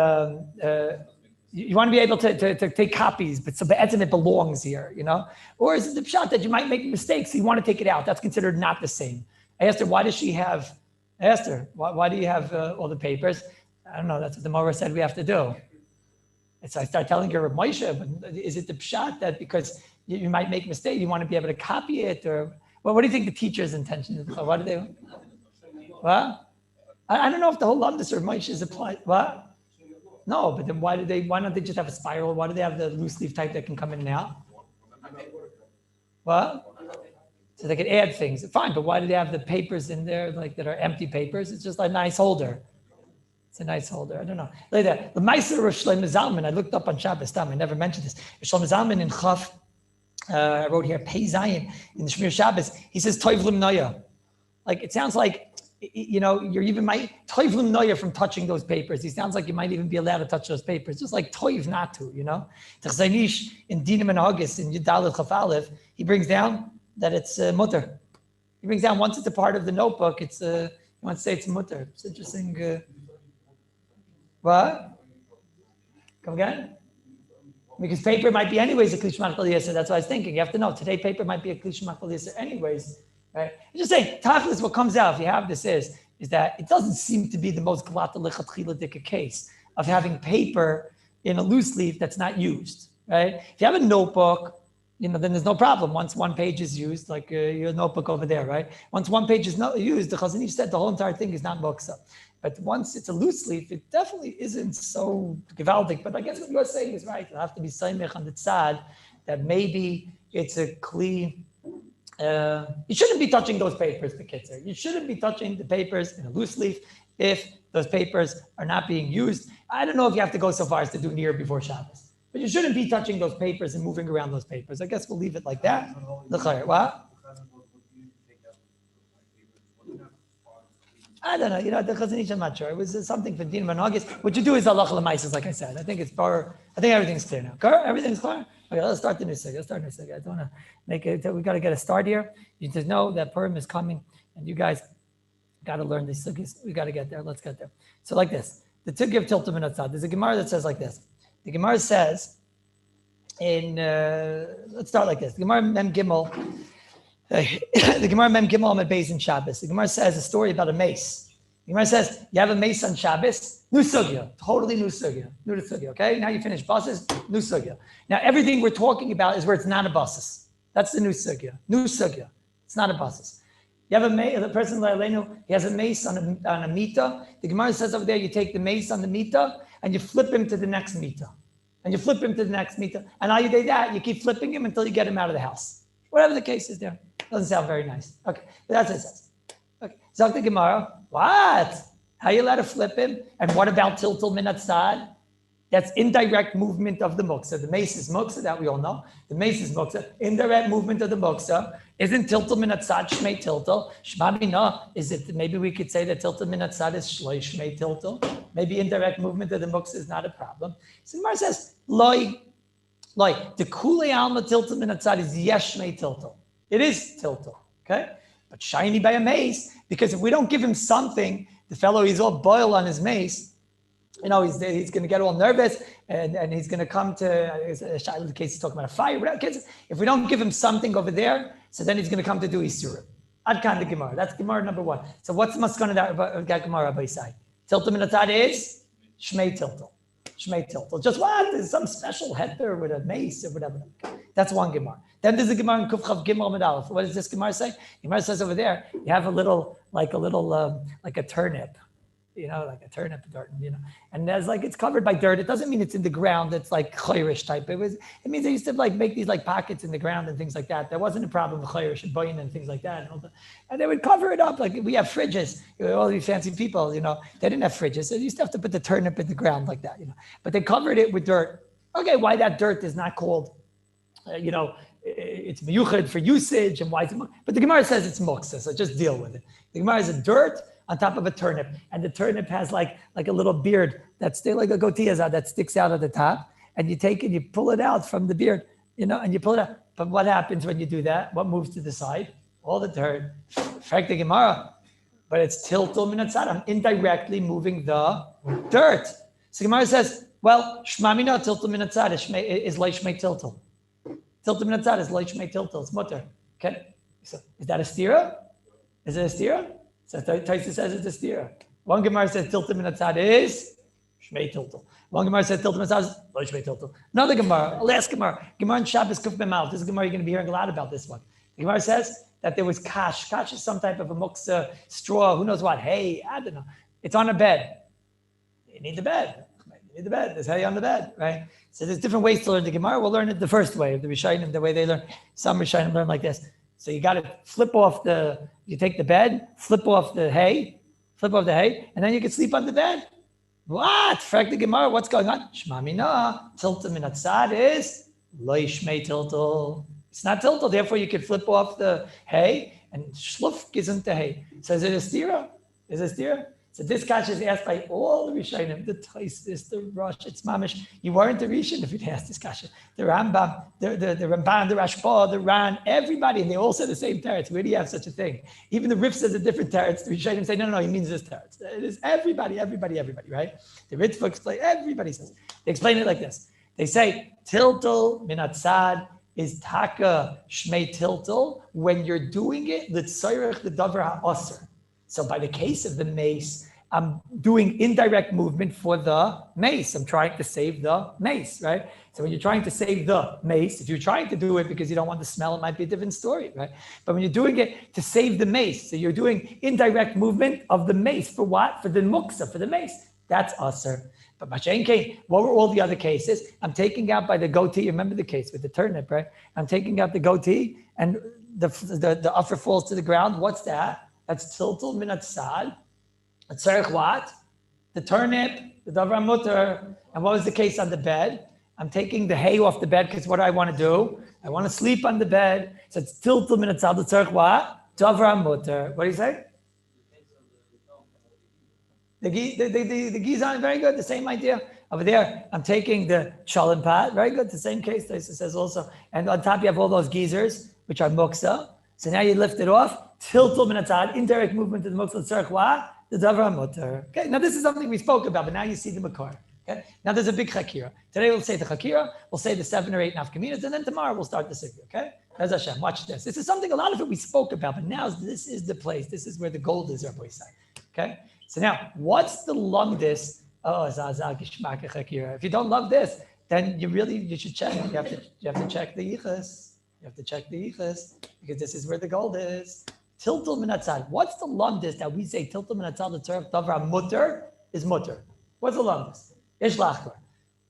want to be able to take copies, but so it belongs here, Or is it the pshat that you might make mistakes, so you want to take it out? That's considered not the same. I asked her, why do you have all the papers? I don't know. That's what the Morah said we have to do. And so I start telling her, Moshe, but is it the pshat that because you might make mistakes, you want to be able to copy it? Or what do you think the teacher's intention is? What do they? What? I don't know if the whole Lamdas or Moshe is applied. What? No, but then why don't they just have a spiral? Why do they have the loose leaf type that can come in and out? What? So they can add things. Fine, but why do they have the papers in there like that are empty papers? It's just like a nice holder. It's a nice holder. I don't know. Later, the Meiser of Shlomo Zalman, I looked up on Shabbos. I never mentioned this. Shlomo Zalman in Chaf, I wrote here, Pei Zayin, in the Shmir Shabbos, he says, Toiv Limnoya. Like, it sounds like, you're even Toiv Limnoya from touching those papers. He sounds like you might even be allowed to touch those papers, just like Toiv not to, Tachzainish in Dinim and August, in Yudalad Chaf Aleph, he brings down that it's mutter. He brings down once it's a part of the notebook, it's, you want to say it's mutter. It's interesting. What? Come again? Because paper might be anyways a klish machal yisr. That's what I was thinking. You have to know today paper might be a klish machal yisr anyways. Right? I'm just saying, tachlis, what comes out if you have this is that it doesn't seem to be the most glata lichatchila case of having paper in a loose leaf that's not used. Right? If you have a notebook then there's no problem. Once one page is used, like your notebook over there, right? Once one page is not used, the Chazon Ish said the whole entire thing is not moksa. But once it's a loose leaf, it definitely isn't so gewaldig. But I guess what you're saying is right. You'll have to be saimech on the tzad that maybe it's a kli. You shouldn't be touching those papers, Bekitzer. You shouldn't be touching the papers in a loose leaf if those papers are not being used. I don't know if you have to go so far as to do near before Shabbos. But you shouldn't be touching those papers and moving around those papers. I guess we'll leave it like that. What? I don't know. The Chazon Ish, I'm not sure. It was something for Din Managis. What you do is halacha l'maaseh, like I said. I think everything's clear now. Everything's clear? Okay, let's start the new segment. I don't want to make it. We got to get a start here. You just know that Purim is coming, and you guys got to learn these sugis. We got to get there. Let's get there. So like this. The Tigg of Tiltum and Atzad. There's a Gemara that says like this. The Gemara says let's start like this. The Gemara Mem Gimel. The Gemara Mem Gimel Amid Beis in Shabbos. The Gemara says a story about a mace. The Gemara says you have a mace on Shabbos. New sugya, totally new sugya. New to sugya. Okay, now you finish buses. New sugya. Now everything we're talking about is where it's not a buses. That's the new sugya. New sugya. It's not a buses. You have a mace. The person he has a mace on a mita. The Gemara says over there you take the mace on the mita and you flip him to the next mita. And you flip him to the next mita. And how you do that, you keep flipping him until you get him out of the house. Whatever the case is there. Doesn't sound very nice. Okay, but that's what it says. Okay, Zok the Gemara, what? How you allowed to flip him? And what about tiltul min atzad? That's indirect movement of the muksa. The mace is muksa, that we all know. The mace is muksa. Indirect movement of the muksa. Isn't tiltul min atzad shmei tiltul? Shma mina, is it, maybe we could say that tiltul min atzad is shloi shmei tiltul. Maybe indirect movement of the muksa is not a problem. So the Gemara says, loi, the kulei alma tiltul min atzad is yesh shmei tiltul. It is tiltul, okay? But shiny by a mace, because if we don't give him something, the fellow, he's all boiled on his mace, he's going to get all nervous and he's going to come to, the case he's talking about a fire, whatever. If we don't give him something over there, so then he's going to come to do Shiur. Ad kan the Gemara. That's Gemara number one. So what's the maskana that Gemara Rabbi say? Tiltum min atzad is shmei tiltul. Shmei tiltul. Just what? There's some special heter with a mace or whatever. That's one Gemara. Then there's a Gemara in Kuf Chav Gimel Amud Aleph. What does this Gemara say? Gemara says over there, you have like a turnip, like a turnip garden, and there's it's covered by dirt. It doesn't mean it's in the ground. It's like chayrish type. It means they used to make these pockets in the ground and things like that. There wasn't a problem with chayrish and boyin and things like that. And they would cover it up. Like we have fridges. All these fancy people, they didn't have fridges. So they used to have to put the turnip in the ground like that, But they covered it with dirt. Okay, why that dirt is not called, it's miyuchad for usage and why it's, but the Gemara says it's muksa, so just deal with it. The Gemara is a dirt on top of a turnip, and the turnip has like a little beard that's still like a goatee that sticks out at the top, and you take it, you pull it out from the beard, and you pull it out. But what happens when you do that? What moves to the side? All the dirt. Fact the Gemara, but it's tiltul min atzad. I'm indirectly moving the dirt. So Gemara says, well, shmamina tiltul min atzad is like shmei tiltul. Tiltul min atzad is like shmei tiltul. It's mutter. Okay. So is that a stira? Is it a stira? So Taisa says it's a stira. One Gemara says tiltul min atzad is shmei tiltul. One Gemara says tiltul min atzad is like shmei tiltul. Another Gemara, last Gemara in Shabbos Kuf Memal. This is Gemara you're going to be hearing a lot about this one. The Gemara says that there was kash. Kash is some type of a muksa, straw, who knows what. Hay, I don't know. It's on a bed. You need the bed. There's hay on the bed, right? So there's different ways to learn the Gemara. We'll learn it the first way, the Rishonim, the way they learn. Some Rishonim learn like this. So you got to you take the bed, flip off the hay, and then you can sleep on the bed. What? Frag the Gemara, what's going on? Shma mina, tiltum min atzad is lo shmei tiltul. It's not tiltul, therefore you can flip off the hay and shluf isn't the hay. So is it a stira? So this kasha is asked by all the Rishonim, the Taisis, the Rosh, it's mamish. You weren't the Rishon if you'd asked this kasha. The Rambam, the Ramban, the Rashba, the Ran, everybody, and they all said the same teretz. Where do you have such a thing? Even the Rif says a different teretz. The Rishonim say, no, he means this teretz. It is everybody, right? The Ritva explain, everybody says. They explain it like this. They say, tiltul min atzad is taka shmei tiltul when you're doing it, l'tzayrech the davar ha'aser. So by the case of the mace, I'm doing indirect movement for the mace. I'm trying to save the mace, right? So when you're trying to save the mace, if you're trying to do it because you don't want the smell, it might be a different story, right? But when you're doing it to save the mace, so you're doing indirect movement of the mace for what? For the muksa, for the mace. That's usher. But Mashenke, what were all the other cases? I'm taking out by the goatee. Remember the case with the turnip, right? I'm taking out the goatee and the upper falls to the ground. What's that? That's tiltul min atzad. Tzarech what? The turnip, the davar mutter. And what was the case on the bed? I'm taking the hay off the bed because what do I want to do? I want to sleep on the bed. So it's tiltul min atzad. Tzarech what? Davar mutter. What do you say? The gizan, very good. The same idea. Over there, I'm taking the shalom pat. Very good. The same case. This says also. And on top, you have all those geezers, which are muksa. So now you lift it off. Tiltul min atzad. Indirect movement to the muksa. Tzarech what? The davar mutter. Okay, now this is something we spoke about, but now you see the makar. Okay, now there's a big chakira. Today we'll say the chakira, we'll say the 7 or 8 nafkaminas, and then tomorrow we'll start the sikha. Okay, Bez Hashem, watch this. This is something a lot of it we spoke about, but now this is the place. This is where the gold is, Rabbi say. Okay, so now what's the lumdis? Oh, zazag gishmak chakira. If you don't love this, then you should check. You have to check the yichus. You have to check the yichus because this is where the gold is. Tiltul min atzad. What's the lumdis that we say tiltul min atzad the tzarech davar mutter is mutter? What's the lumdis? Yesh lachkor.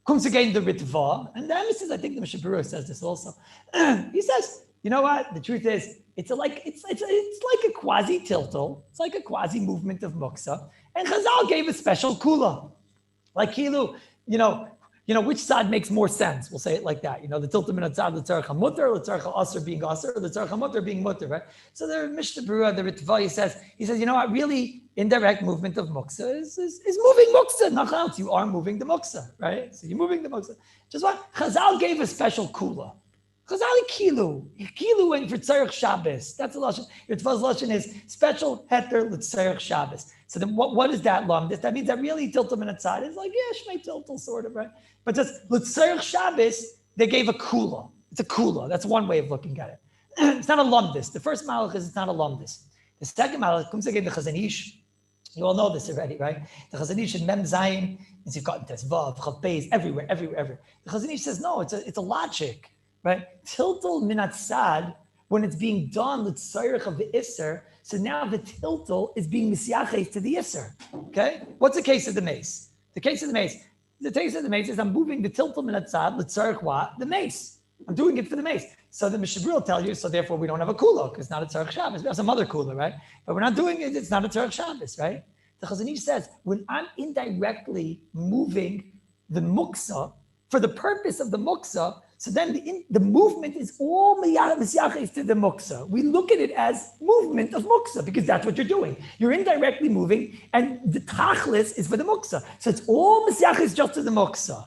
Comes again the ritva, and the emphasis, I think the Mishabura says this also. He says, you know what? The truth is, it's like a quasi tiltul. It's like a quasi movement of muksa, and Chazal gave a special kula, like kilu. You know which side makes more sense. We'll say it like that. The tiltum min atzad l'tzarech hamutter, l'tzarech ha'aser being aser, l'tzarech hamutter being mutter, right? So the Mishnah Berurah, the Ritva, he says, you know what? Really, indirect movement of muksa is moving muksa. Nothing else. You are moving the muksa, right? So you're moving the muksa. Just what Chazal gave a special kula. Chazal kilu and for tzarech Shabbos. That's a lashon. Ritva's lashon is special heter l'tzarech Shabbos. So then what is that lumdis? That means that really tiltum min atzad is like, yeah, shmei tiltul, sort of, right? But just l'tzarech Shabbos, they gave a kula. It's a kula. That's one way of looking at it. It's not a lumdis. The first malach is it's not a lumdis. The second malach comes again the Chazon Ish. You all know this already, right? The Chazon Ish in Mem Zayin, and you've got Vav, Chav Beis, everywhere. The Chazon Ish says, no, it's a logic, right? Tiltul min atzad, when it's being done, l'tzarech of the Isser, so now the tiltul is being misyaches to the Isser, okay? What's the case of the mace? The case of the mace is I'm moving the tiltul min atzad, l'tzarech what? The mace. I'm doing it for the mace. So the Mishabur will tell you, so therefore we don't have a kula, because it's not a tzarech Shabbos. We have some other kula, right? But we're not doing it, it's not a tzarech Shabbos, right? The Chazon Ish says, when I'm indirectly moving the muksa for the purpose of the muksa, so then the movement is all misyachis to the muksa. We look at it as movement of muksa because that's what you're doing. You're indirectly moving, and the tachlis is for the muksa. So it's all misyachis just to the muksa.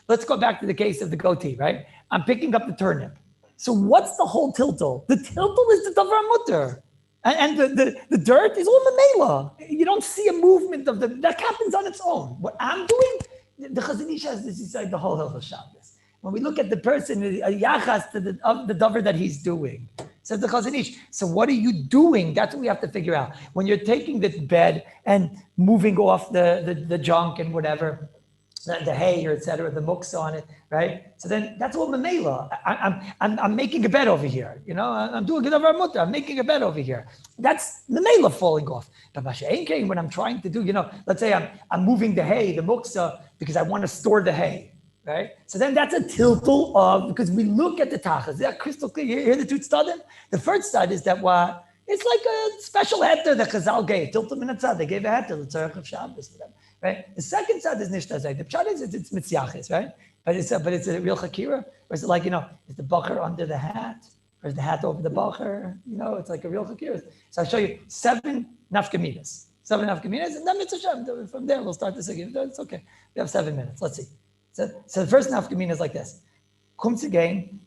Let's go back to the case of the goatee, right? I'm picking up the turnip. So what's the whole tiltul? The tiltul is the davar mutter. And the dirt is all mamela. You don't see a movement of that happens on its own. What I'm doing, the Chazon Ish has this inside the whole Halachos Shabbos. When we look at the person, a yachas to the davar that he's doing, says the Chazon Ish. So what are you doing? That's what we have to figure out. When you're taking this bed and moving off the junk and whatever, the hay or etc., the muksa on it, right? So then that's all mamela. I'm making a bed over here. I'm doing a davar mutter. I'm making a bed over here. That's mamela falling off. But when I'm trying to do, let's say I'm moving the hay, the muksa, because I want to store the hay, right? So then that's a tiltul of, because we look at the tachas. Is that crystal clear? You hear the two tzadim? The first side is that what? It's like a special heter that Chazal gave. Tiltul min atzad. They gave a heter, the tzarech of Shabbos for them. Right? The second side is nishtazay. The pshat is it's mitziachis, right? But it's a real chakira. Or is it like, is the bacher under the hat? Or is the hat over the bacher? It's like a real chakira. So I'll show you 7 nafkaminas. 7 nafkaminas, and then mitzvah. From there, we'll start this again. It's okay. We have 7 minutes. Let's see. So the first nafkamina is like this. Comes again.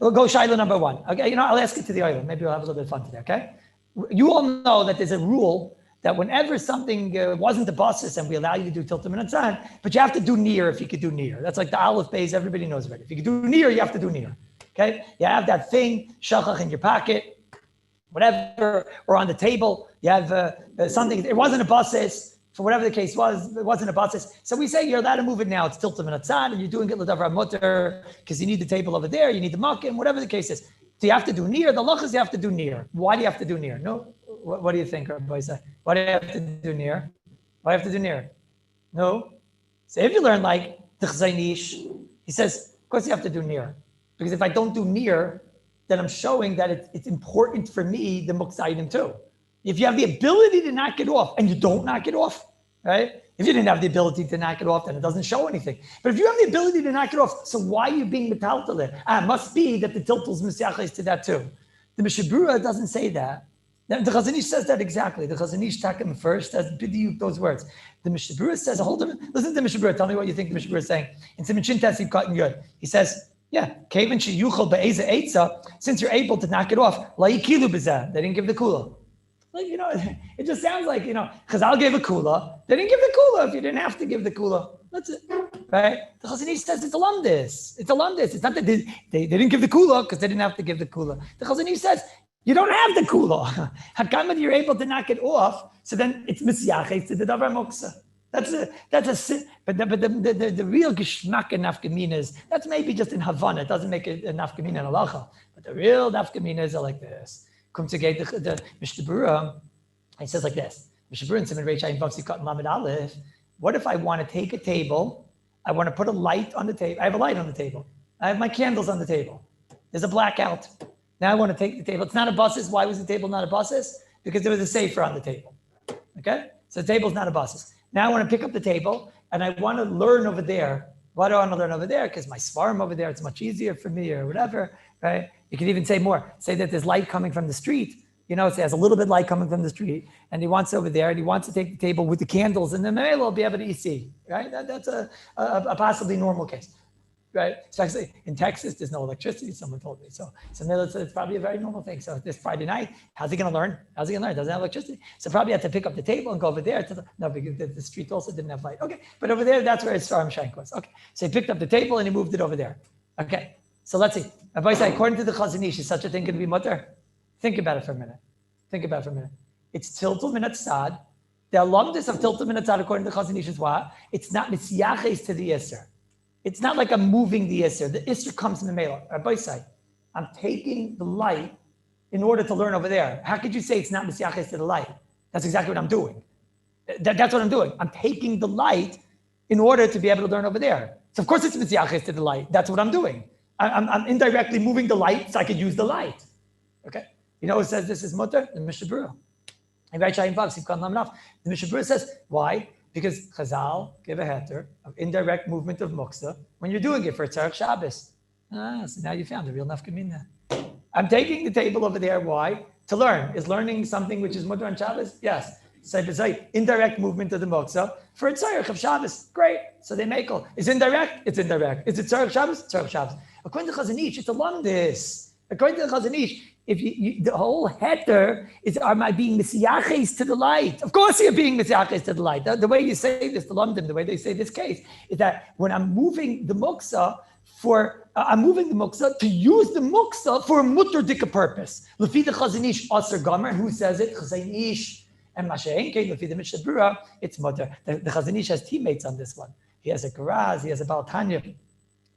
We'll go Shiloh number 1. Okay, I'll ask it to the oil. Maybe we'll have a little bit of fun today, okay? You all know that there's a rule that whenever something wasn't the basis and we allow you to do tiltum min atzad, but you have to do near if you could do near. That's like the aleph base, everybody knows already. If you could do near, you have to do near. Okay? You have that thing, shachach in your pocket, whatever, or on the table, You have something, it wasn't a basis, for whatever the case was, it wasn't a basis. So we say you're allowed to move it now. It's tilted min atzad, and you're doing it l'davar mutter because you need the table over there, you need the makim, whatever the case is. Do you have to do near? The halachas you have to do near. Why do you have to do near? No. What do you think, Rabbi? Why do you have to do near? Why do you have to do near? No. So if you learn like the Chazanish, he says, of course you have to do near. Because if I don't do near, then I'm showing that it's important for me, the muksaidim too. If you have the ability to knock it off and you don't knock it off, right? If you didn't have the ability to knock it off, then it doesn't show anything. But if you have the ability to knock it off, so why are you being metaltal it? It must be that the tiltal's misyachis to that too. The Mishabura doesn't say that. The Chazanish says that exactly. The Chazanish takim first has bidiyuk those words. The Mishabura says a whole different. Listen to the Mishabura. Tell me what you think the Mishabura is saying. In Simon Tasi Katan Yud, he says, yeah, Kevin sheyuchal be'eza eitza. Since you're able to knock it off, la'ikilu b'zeh. They didn't give the kula. Like, it just sounds like, Chazal gave a kula. They didn't give the kula if you didn't have to give the kula. That's it, right? The Chazanish says it's a lumdis. It's a lumdis. It's not that they didn't give the kula because they didn't have to give the kula. The Chazanish says you don't have the kula. Hakam you're able to knock it off, so then it's misyachet to the davar moksa. That's a but the real geschmack in nafkamina is that's maybe just in Havana. It doesn't make it a nafkamina in halacha. But the real nafkaminas are like this. Come to get the Mishabura. He says like this. Mishabura and Simon Reichai Vav Sikat Lamed Aleph. What if I want to take a table? I want to put a light on the table. I have a light on the table. I have my candles on the table. There's a blackout. Now I want to take the table. It's not a buses. Why was the table not a buses? Because there was a safer on the table. Okay? So the table's not a buses. Now I want to pick up the table and I want to learn over there. Why do I want to learn over there? Because my svarim over there, it's much easier for me or whatever, right? You could even say more. Say that there's light coming from the street. Say there's a little bit light coming from the street and he wants over there and he wants to take the table with the candles and then maybe he'll be able to see, right? That's a possibly normal case. Right? Especially in Texas, there's no electricity, someone told me. So it's probably a very normal thing. So this Friday night, how's he going to learn? Doesn't have electricity. So probably have to pick up the table and go over there. No, because the street also didn't have light. Okay, but over there, that's where his Saram Shank was. Okay, so he picked up the table and he moved it over there. Okay, so let's see. Rabbi said, according to the Chazanish, is such a thing going to be mutter? Think about it for a minute. It's tiltul minat sad. The alumnus of tiltul minat sad, according to the Chazanish, is what? It's not misyaches to the Yisr. It's not like I'm moving the Isser. The Isser comes in the Mela. Rabbi say, I'm taking the light in order to learn over there. How could you say it's not Misyaches to the light? That's exactly what I'm doing. That's what I'm doing. I'm taking the light in order to be able to learn over there. So of course it's Misyaches to the light. That's what I'm doing. I'm indirectly moving the light so I could use the light. Okay? Who says this is mutter? The Mishabura. The Mishabura says, why? Because Chazal give a heter of indirect movement of muksa when you're doing it for Tzarech Shabbos. So now you found a real nafkamina. I'm taking the table over there. Why? To learn. Is learning something which is mutter on Shabbos? Yes. So indirect movement of the muksa for a Tzarech of Shabbos. Great. So they make all. Is indirect? It's indirect. Is it Tzarech Shabbos? Tzarech Shabbos. According to Chazanish, it's a lumdis. According to the Chazanish, if the whole heter is, am I being misiyaches to the light? Of course you're being misiyaches to the light. The way you say this, the London, the way they say this case, is that when I'm moving the muksa to use the muksa for a mutter dika purpose. Lefi the Chazanish aser gomer, who says it? Chazanish and Mashaenke, lefi the Mishabura, it's mutter. The Chazanish has teammates on this one. He has a Garaz, he has a Balatanya.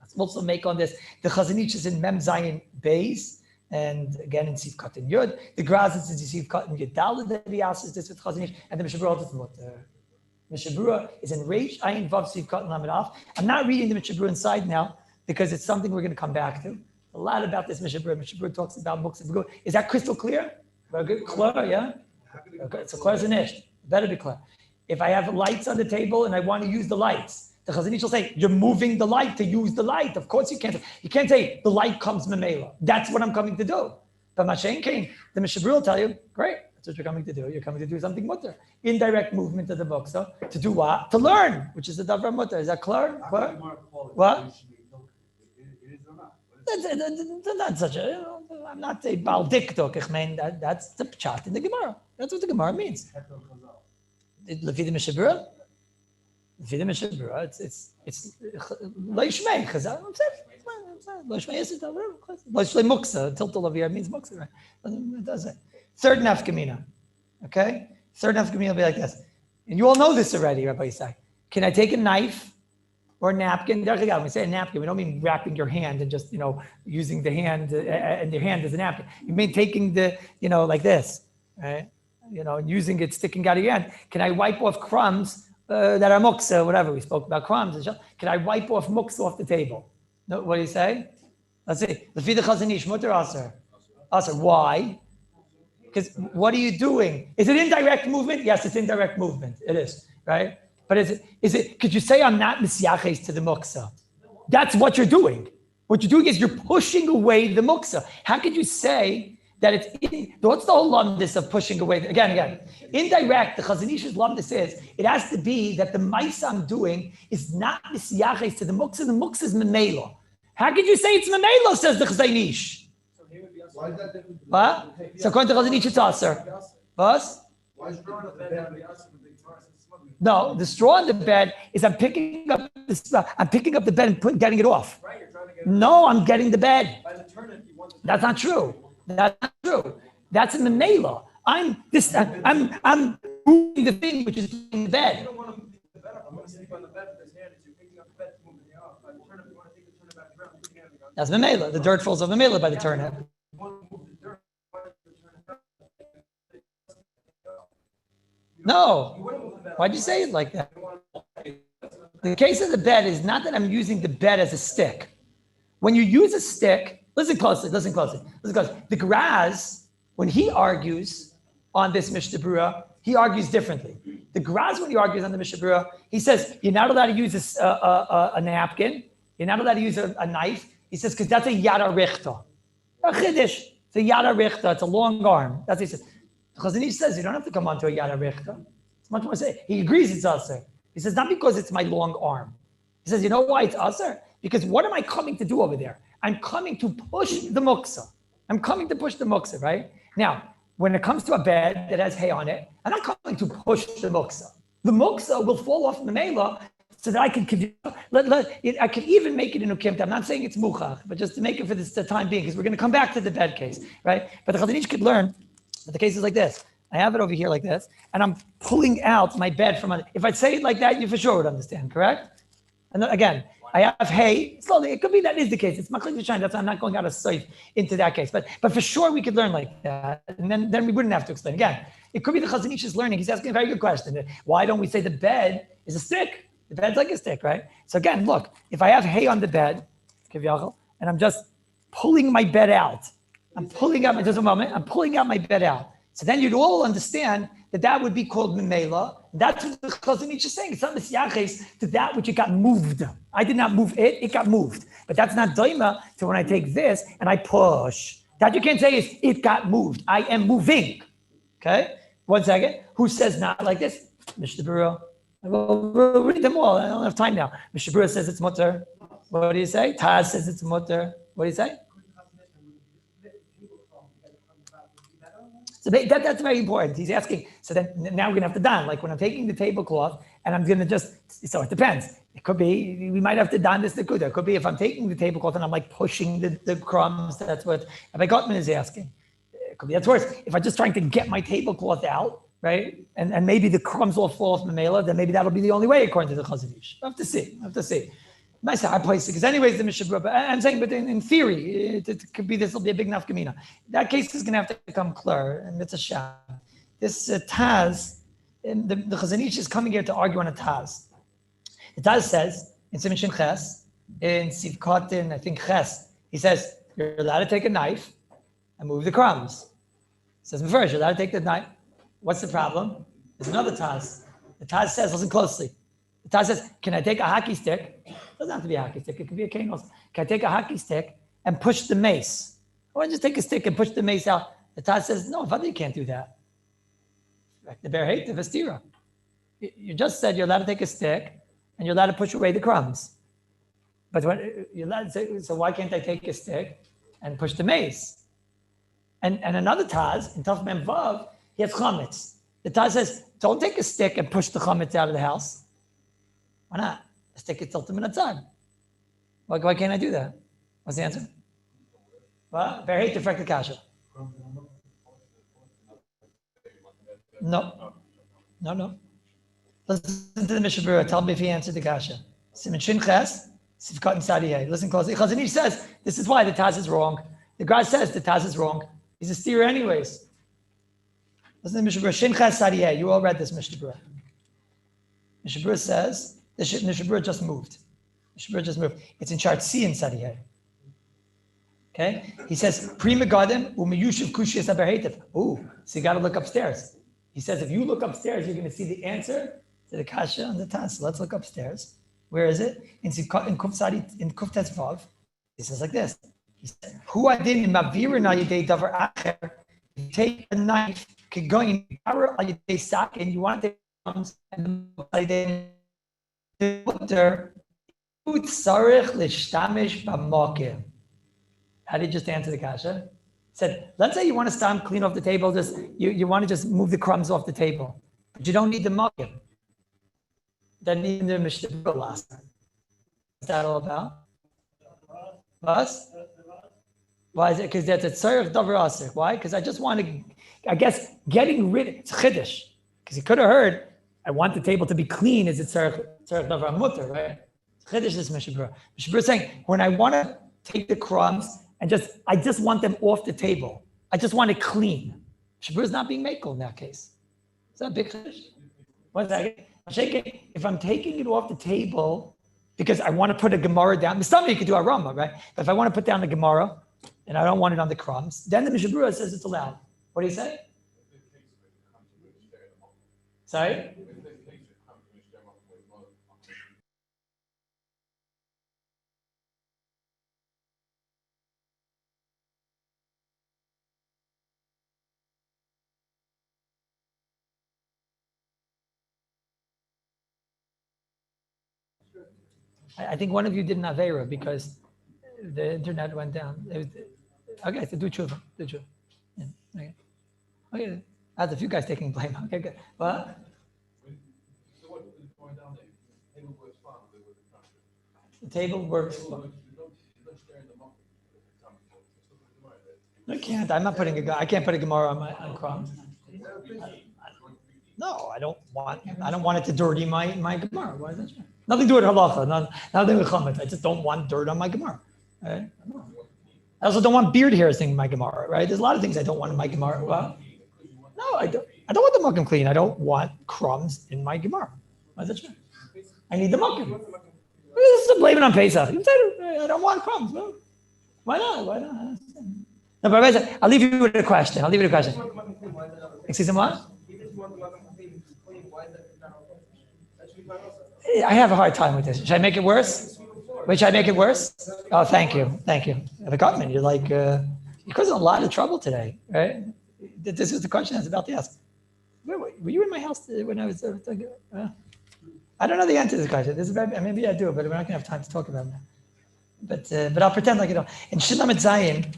Let's also make on this. The Chazanish is in Mem Zayin Beis. And again in Siv Katan Yud, the Graz is in Siv Katan Yud that he asks this with Chazanish, and the Mishabura is mutter. Mishabura is in Reish Ayin Vav Siv Katan Lamed Af. I'm not reading the Mishabura inside now because it's something we're going to come back to. A lot about this Mishabura. Mishabura talks about Muksa. Is that crystal clear? Clear, yeah? Okay, so clear as an ish. Better be clear. If I have lights on the table and I want to use the lights, the Chazanish will say, you're moving the light to use the light. Of course you can't. You can't say, the light comes memela. That's what I'm coming to do. But Mashen came, the Mishabura will tell you, great, that's what you're coming to do. You're coming to do something mutter. Indirect movement of the muksa. To do what? To learn, which is the davar mutter. Is that clear? What? That's not such a, I'm not a bal diktok. I mean, that's the pshat in the Gemara. That's what the Gemara means. Lefi the Mishabura? It's Leishmei Chazal. I'm saying Leishmei is it? Leishmei Muksa. Tiltal of here means Muksa, right? It does it. Third nafkamina. Okay? Third nafkamina will be like this. And you all know this already, Rabbi Isai. Can I take a knife or a napkin? When we say a napkin, we don't mean wrapping your hand and just, using the hand and your hand as a napkin. You mean taking like this, right? Using it sticking out of your hand. Can I wipe off crumbs that are muksa, whatever? We spoke about crumbs. Can I wipe off muksa off the table? No, what do you say? Let's see. Lefi the Chazon Ish, mutter aser. Aser. Why? Because what are you doing? Is it indirect movement? Yes, it's indirect movement. It is, right? But is it, could you say I'm not misyaches to the muksa? That's what you're doing. What you're doing is you're pushing away the muksa. How could you say that what's the whole lumdis of pushing away? Again. Indirect, the Chazon Ish's lumdis is, it has to be that the ma'isa I'm doing is not misyaches to the muksa is memelo. How could you say it's memelo, says the Chazon Ish? Why is that different? What? So according to Chazon Ish, it's aser. What? Why is drawing the bed? No, the straw in the bed is I'm picking up the bed and getting it off. Right, you're trying to get No, I'm getting the bed. by the turnip, you want the That's not true. That's not true. That's in the Mela. I'm moving the thing which is in the bed. You don't want to move the bed up. I'm going to sleep on the bed with his hand. You're picking up the bed to move it off. By the turnip, you want to take the turnip back around. Put your hand on That's the Mela. The dirt falls over the Mela by the turnip. You want to move the dirt. Why don't you turn it up? No. You wouldn't move the bed up. Why'd you say it like that? The case of the bed is not that I'm using the bed as a stick. When you use a stick, listen closely. The Graz, when he argues on this Mishnah Berurah, he argues differently. The Graz, when he argues on the Mishnah Berurah, he says, you're not allowed to use a napkin. You're not allowed to use a knife. He says, because that's a yada richta. A chiddush. It's a yada richta. It's a long arm. That's what he says. The Chazon Ish says, you don't have to come onto a yada richta. It's much more say. He agrees it's aser. He says, not because it's my long arm. He says, you know why it's aser? Because what am I coming to do over there? I'm coming to push the muksa. Right? Now, when it comes to a bed that has hay on it, I'm not coming to push the muksa. The muksa will fall off the mela so that I can I can even make it in ukimta. I'm not saying it's muchach, but just to make it for the time being, because we're going to come back to the bed case, right? But the Chazon Ish could learn that the case is like this. I have it over here like this, and I'm pulling out my bed from under. If I say it like that, you for sure would understand, correct? And then, again, I have hay. Slowly, it could be that is the case. It's machlik v'shayin. That's why I'm not going out of sight into that case. But for sure, we could learn like that, and then we wouldn't have to explain. Again, it could be the Chazon Ish is learning. He's asking a very good question. Why don't we say the bed is a stick? The bed's like a stick, right? So again, look, if I have hay on the bed, and I'm just pulling my bed out, I'm pulling out my bed out. So then you'd all understand that would be called memela. That's what the Chazon Ish is saying. It's not misyaches to that which it got moved. I did not move it, it got moved. But that's not doima to when I take this and I push. That you can't say is it got moved. I am moving. Okay? 1 second. Who says not like this? Mishnah Berurah. We'll read them all. I don't have time now. Mishnah Berurah says it's mutter. What do you say? Taz says it's mutter. What do you say? So that's very important. He's asking, so then now we're going to have to don. Like when I'm taking the tablecloth and I'm going to so it depends. It could be, we might have to don this nekuda. It could be if I'm taking the tablecloth and I'm like pushing the crumbs, that's what Rabbi Gottman is asking. It could be, that's worse. If I'm just trying to get my tablecloth out, right? And maybe the crumbs will fall off the mela, then maybe that'll be the only way according to the Chazon Ish. I have to see. Nice hard place, because anyways, the Mishnah Berurah, but I'm saying, but in theory, it could be, this will be a big nafkamina. That case is going to have to become clear, and it's a sham. This Taz, the Chazon Ish is coming here to argue on a Taz. The Taz says, in Siman Shin Ches, in Sivkot, I think Ches, he says, you're allowed to take a knife and move the crumbs. He says, first, you're allowed to take the knife. What's the problem? There's another Taz. The Taz says, listen closely. The Taz says, can I take a hockey stick? It doesn't have to be a hockey stick. It could be a cane also. Can I take a hockey stick and push the mace? Or just take a stick and push the mace out? The Taz says, no, you can't do that. The bear hate the vestira. You just said you're allowed to take a stick and you're allowed to push away the crumbs. But when you're allowed to say, so why can't I take a stick and push the mace? And another Taz, in Taf Mem Vav, he has chametz. The Taz says, don't take a stick and push the chametz out of the house. Why not? Let's take it tilted minatzad. Why can't I do that? What's the answer? Well, very hate to the kasha. No. Listen to the Mishnah Berurah. Tell me if he answered the kasha. Siman Shin Ches, Sivkat and Sadiyah. Listen closely. Chazanish says this is why the Taz is wrong. The Gra says the Taz is wrong. He's a steer anyways. Listen to the Mishnah Berurah. Shin Ches Sadiyah. You all read this Mishnah Berurah. Mishnah Berurah says the Mishnah Berurah just moved. Mishnah Berurah just moved. It's in chart C in Sadiyah. Okay? He says, Pri Megadim u'miyushiv kushiyas aberhetiv. Ooh, so you got to look upstairs. He says, if you look upstairs, you're going to see the answer to the kasha on the Taz. So let's look upstairs. Where is it? In Kuf Tetzvav. He says like this. He says, Hu adin mavir na yidei davar acher. You take a knife, kegoin, power al yidei sak, and you want to take crumbs, and the mutter, utzarich l'shtamish b'mokim. How did he just answer the kasha? He said, let's say you want to stop, clean off the table, just you want to just move the crumbs off the table, but you don't need the mokim. Then need the Mishnah Berurah last time. What's that all about? What? Why is it? Because that's a tzarech davar aser. Why? Because I just want to, I guess, getting rid of, it's chiddush. Because he could have heard, I want the table to be clean, is it tzarech davar mutter, right? Chiddush is Mishnah Berurah. Mishnah Berurah is saying, when I want to take the crumbs, and I just want them off the table. I just want it clean. Shabur is not being makel in that case. Is that a big chiddush? One second. If I'm taking it off the table because I want to put a Gemara down, some you could do a Rama, right? But if I want to put down the Gemara and I don't want it on the crumbs, then the Mishnah Berurah says it's allowed. What do you say? Sorry? I think one of you did an Aveira because the internet went down. Okay, so do tshuva. Yeah, okay. I had a few guys taking blame. Okay, good. What? The table works. I can't. I'm not putting I can't put a Gemara on crumbs. No, I don't want it to dirty my Gemara. Why is that? Nothing to do with halacha, nothing with chametz. I just don't want dirt on my Gemara. Right? I also don't want beard hairs in my Gemara. Right? There's a lot of things I don't want in my Gemara. Well, no, I don't want the mukim clean. I don't want crumbs in my Gemara. Why is that true? I need the mukim. This is blaming on Pesach. I don't want crumbs. Well, why not? No, but I'll leave you with a question. Excuse me, what? I have a hard time with this. Should I make it worse? Wait, should I make it worse? Oh, thank you. The government, you're like, you're causing a lot of trouble today, right? This is the question I was about to ask. Were you in my house when I was I don't know the answer to this question. Maybe I do, but we're not going to have time to talk about it. But I'll pretend like I don't. In Shin Lamed Zayin,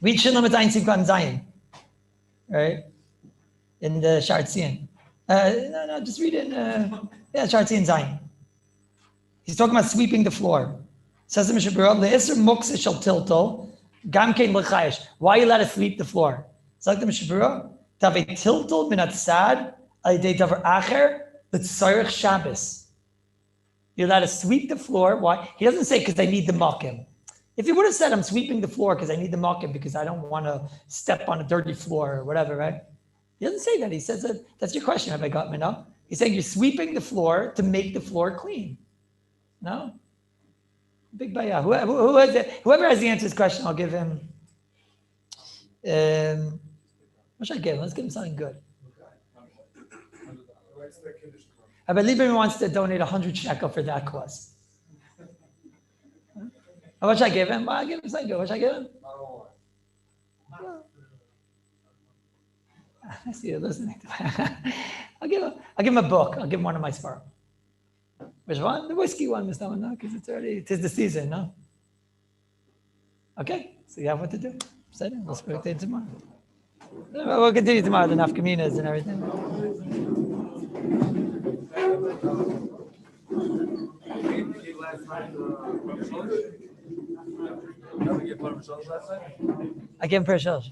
read Shin Lamed Zayin, Sivkat and Zayin, right? In the Sha'ar Tzion. No, just read it in, Sha'ar Tzion Zayin. He's talking about sweeping the floor. Says the Mishnah Berurah, Le'isr muktzah shel tiltal, gam kein l'chayesh. Why are you allowed to sweep the floor? It's like the Mishnah Berurah, Tave tiltal min atzad, al yedei davar acher, l'tzarech Shabbos. You're allowed to sweep the floor. Why? He doesn't say because I need the makim. If he would have said I'm sweeping the floor because I need the makim because I don't want to step on a dirty floor or whatever, right? He doesn't say that. He says that that's your question, Rabbi Gottman, no? He's saying you're sweeping the floor to make the floor clean. No? Big bayah. Whoever has the answer to this question, I'll give him. What should I give him? Let's give him something good. Rabbi Lieberman wants to donate 100 shekel for that cause. What should I give him? I'll give him something good. What should I give him? I see you listening to me. I'll give him a book. I'll give him one of my sparrow. Which one? The whiskey one, Mr. No, because it's the season, no? Okay, so you have what to do. We'll speak to you tomorrow. We'll continue tomorrow, the nafkaminas and everything. I gave him Parashah.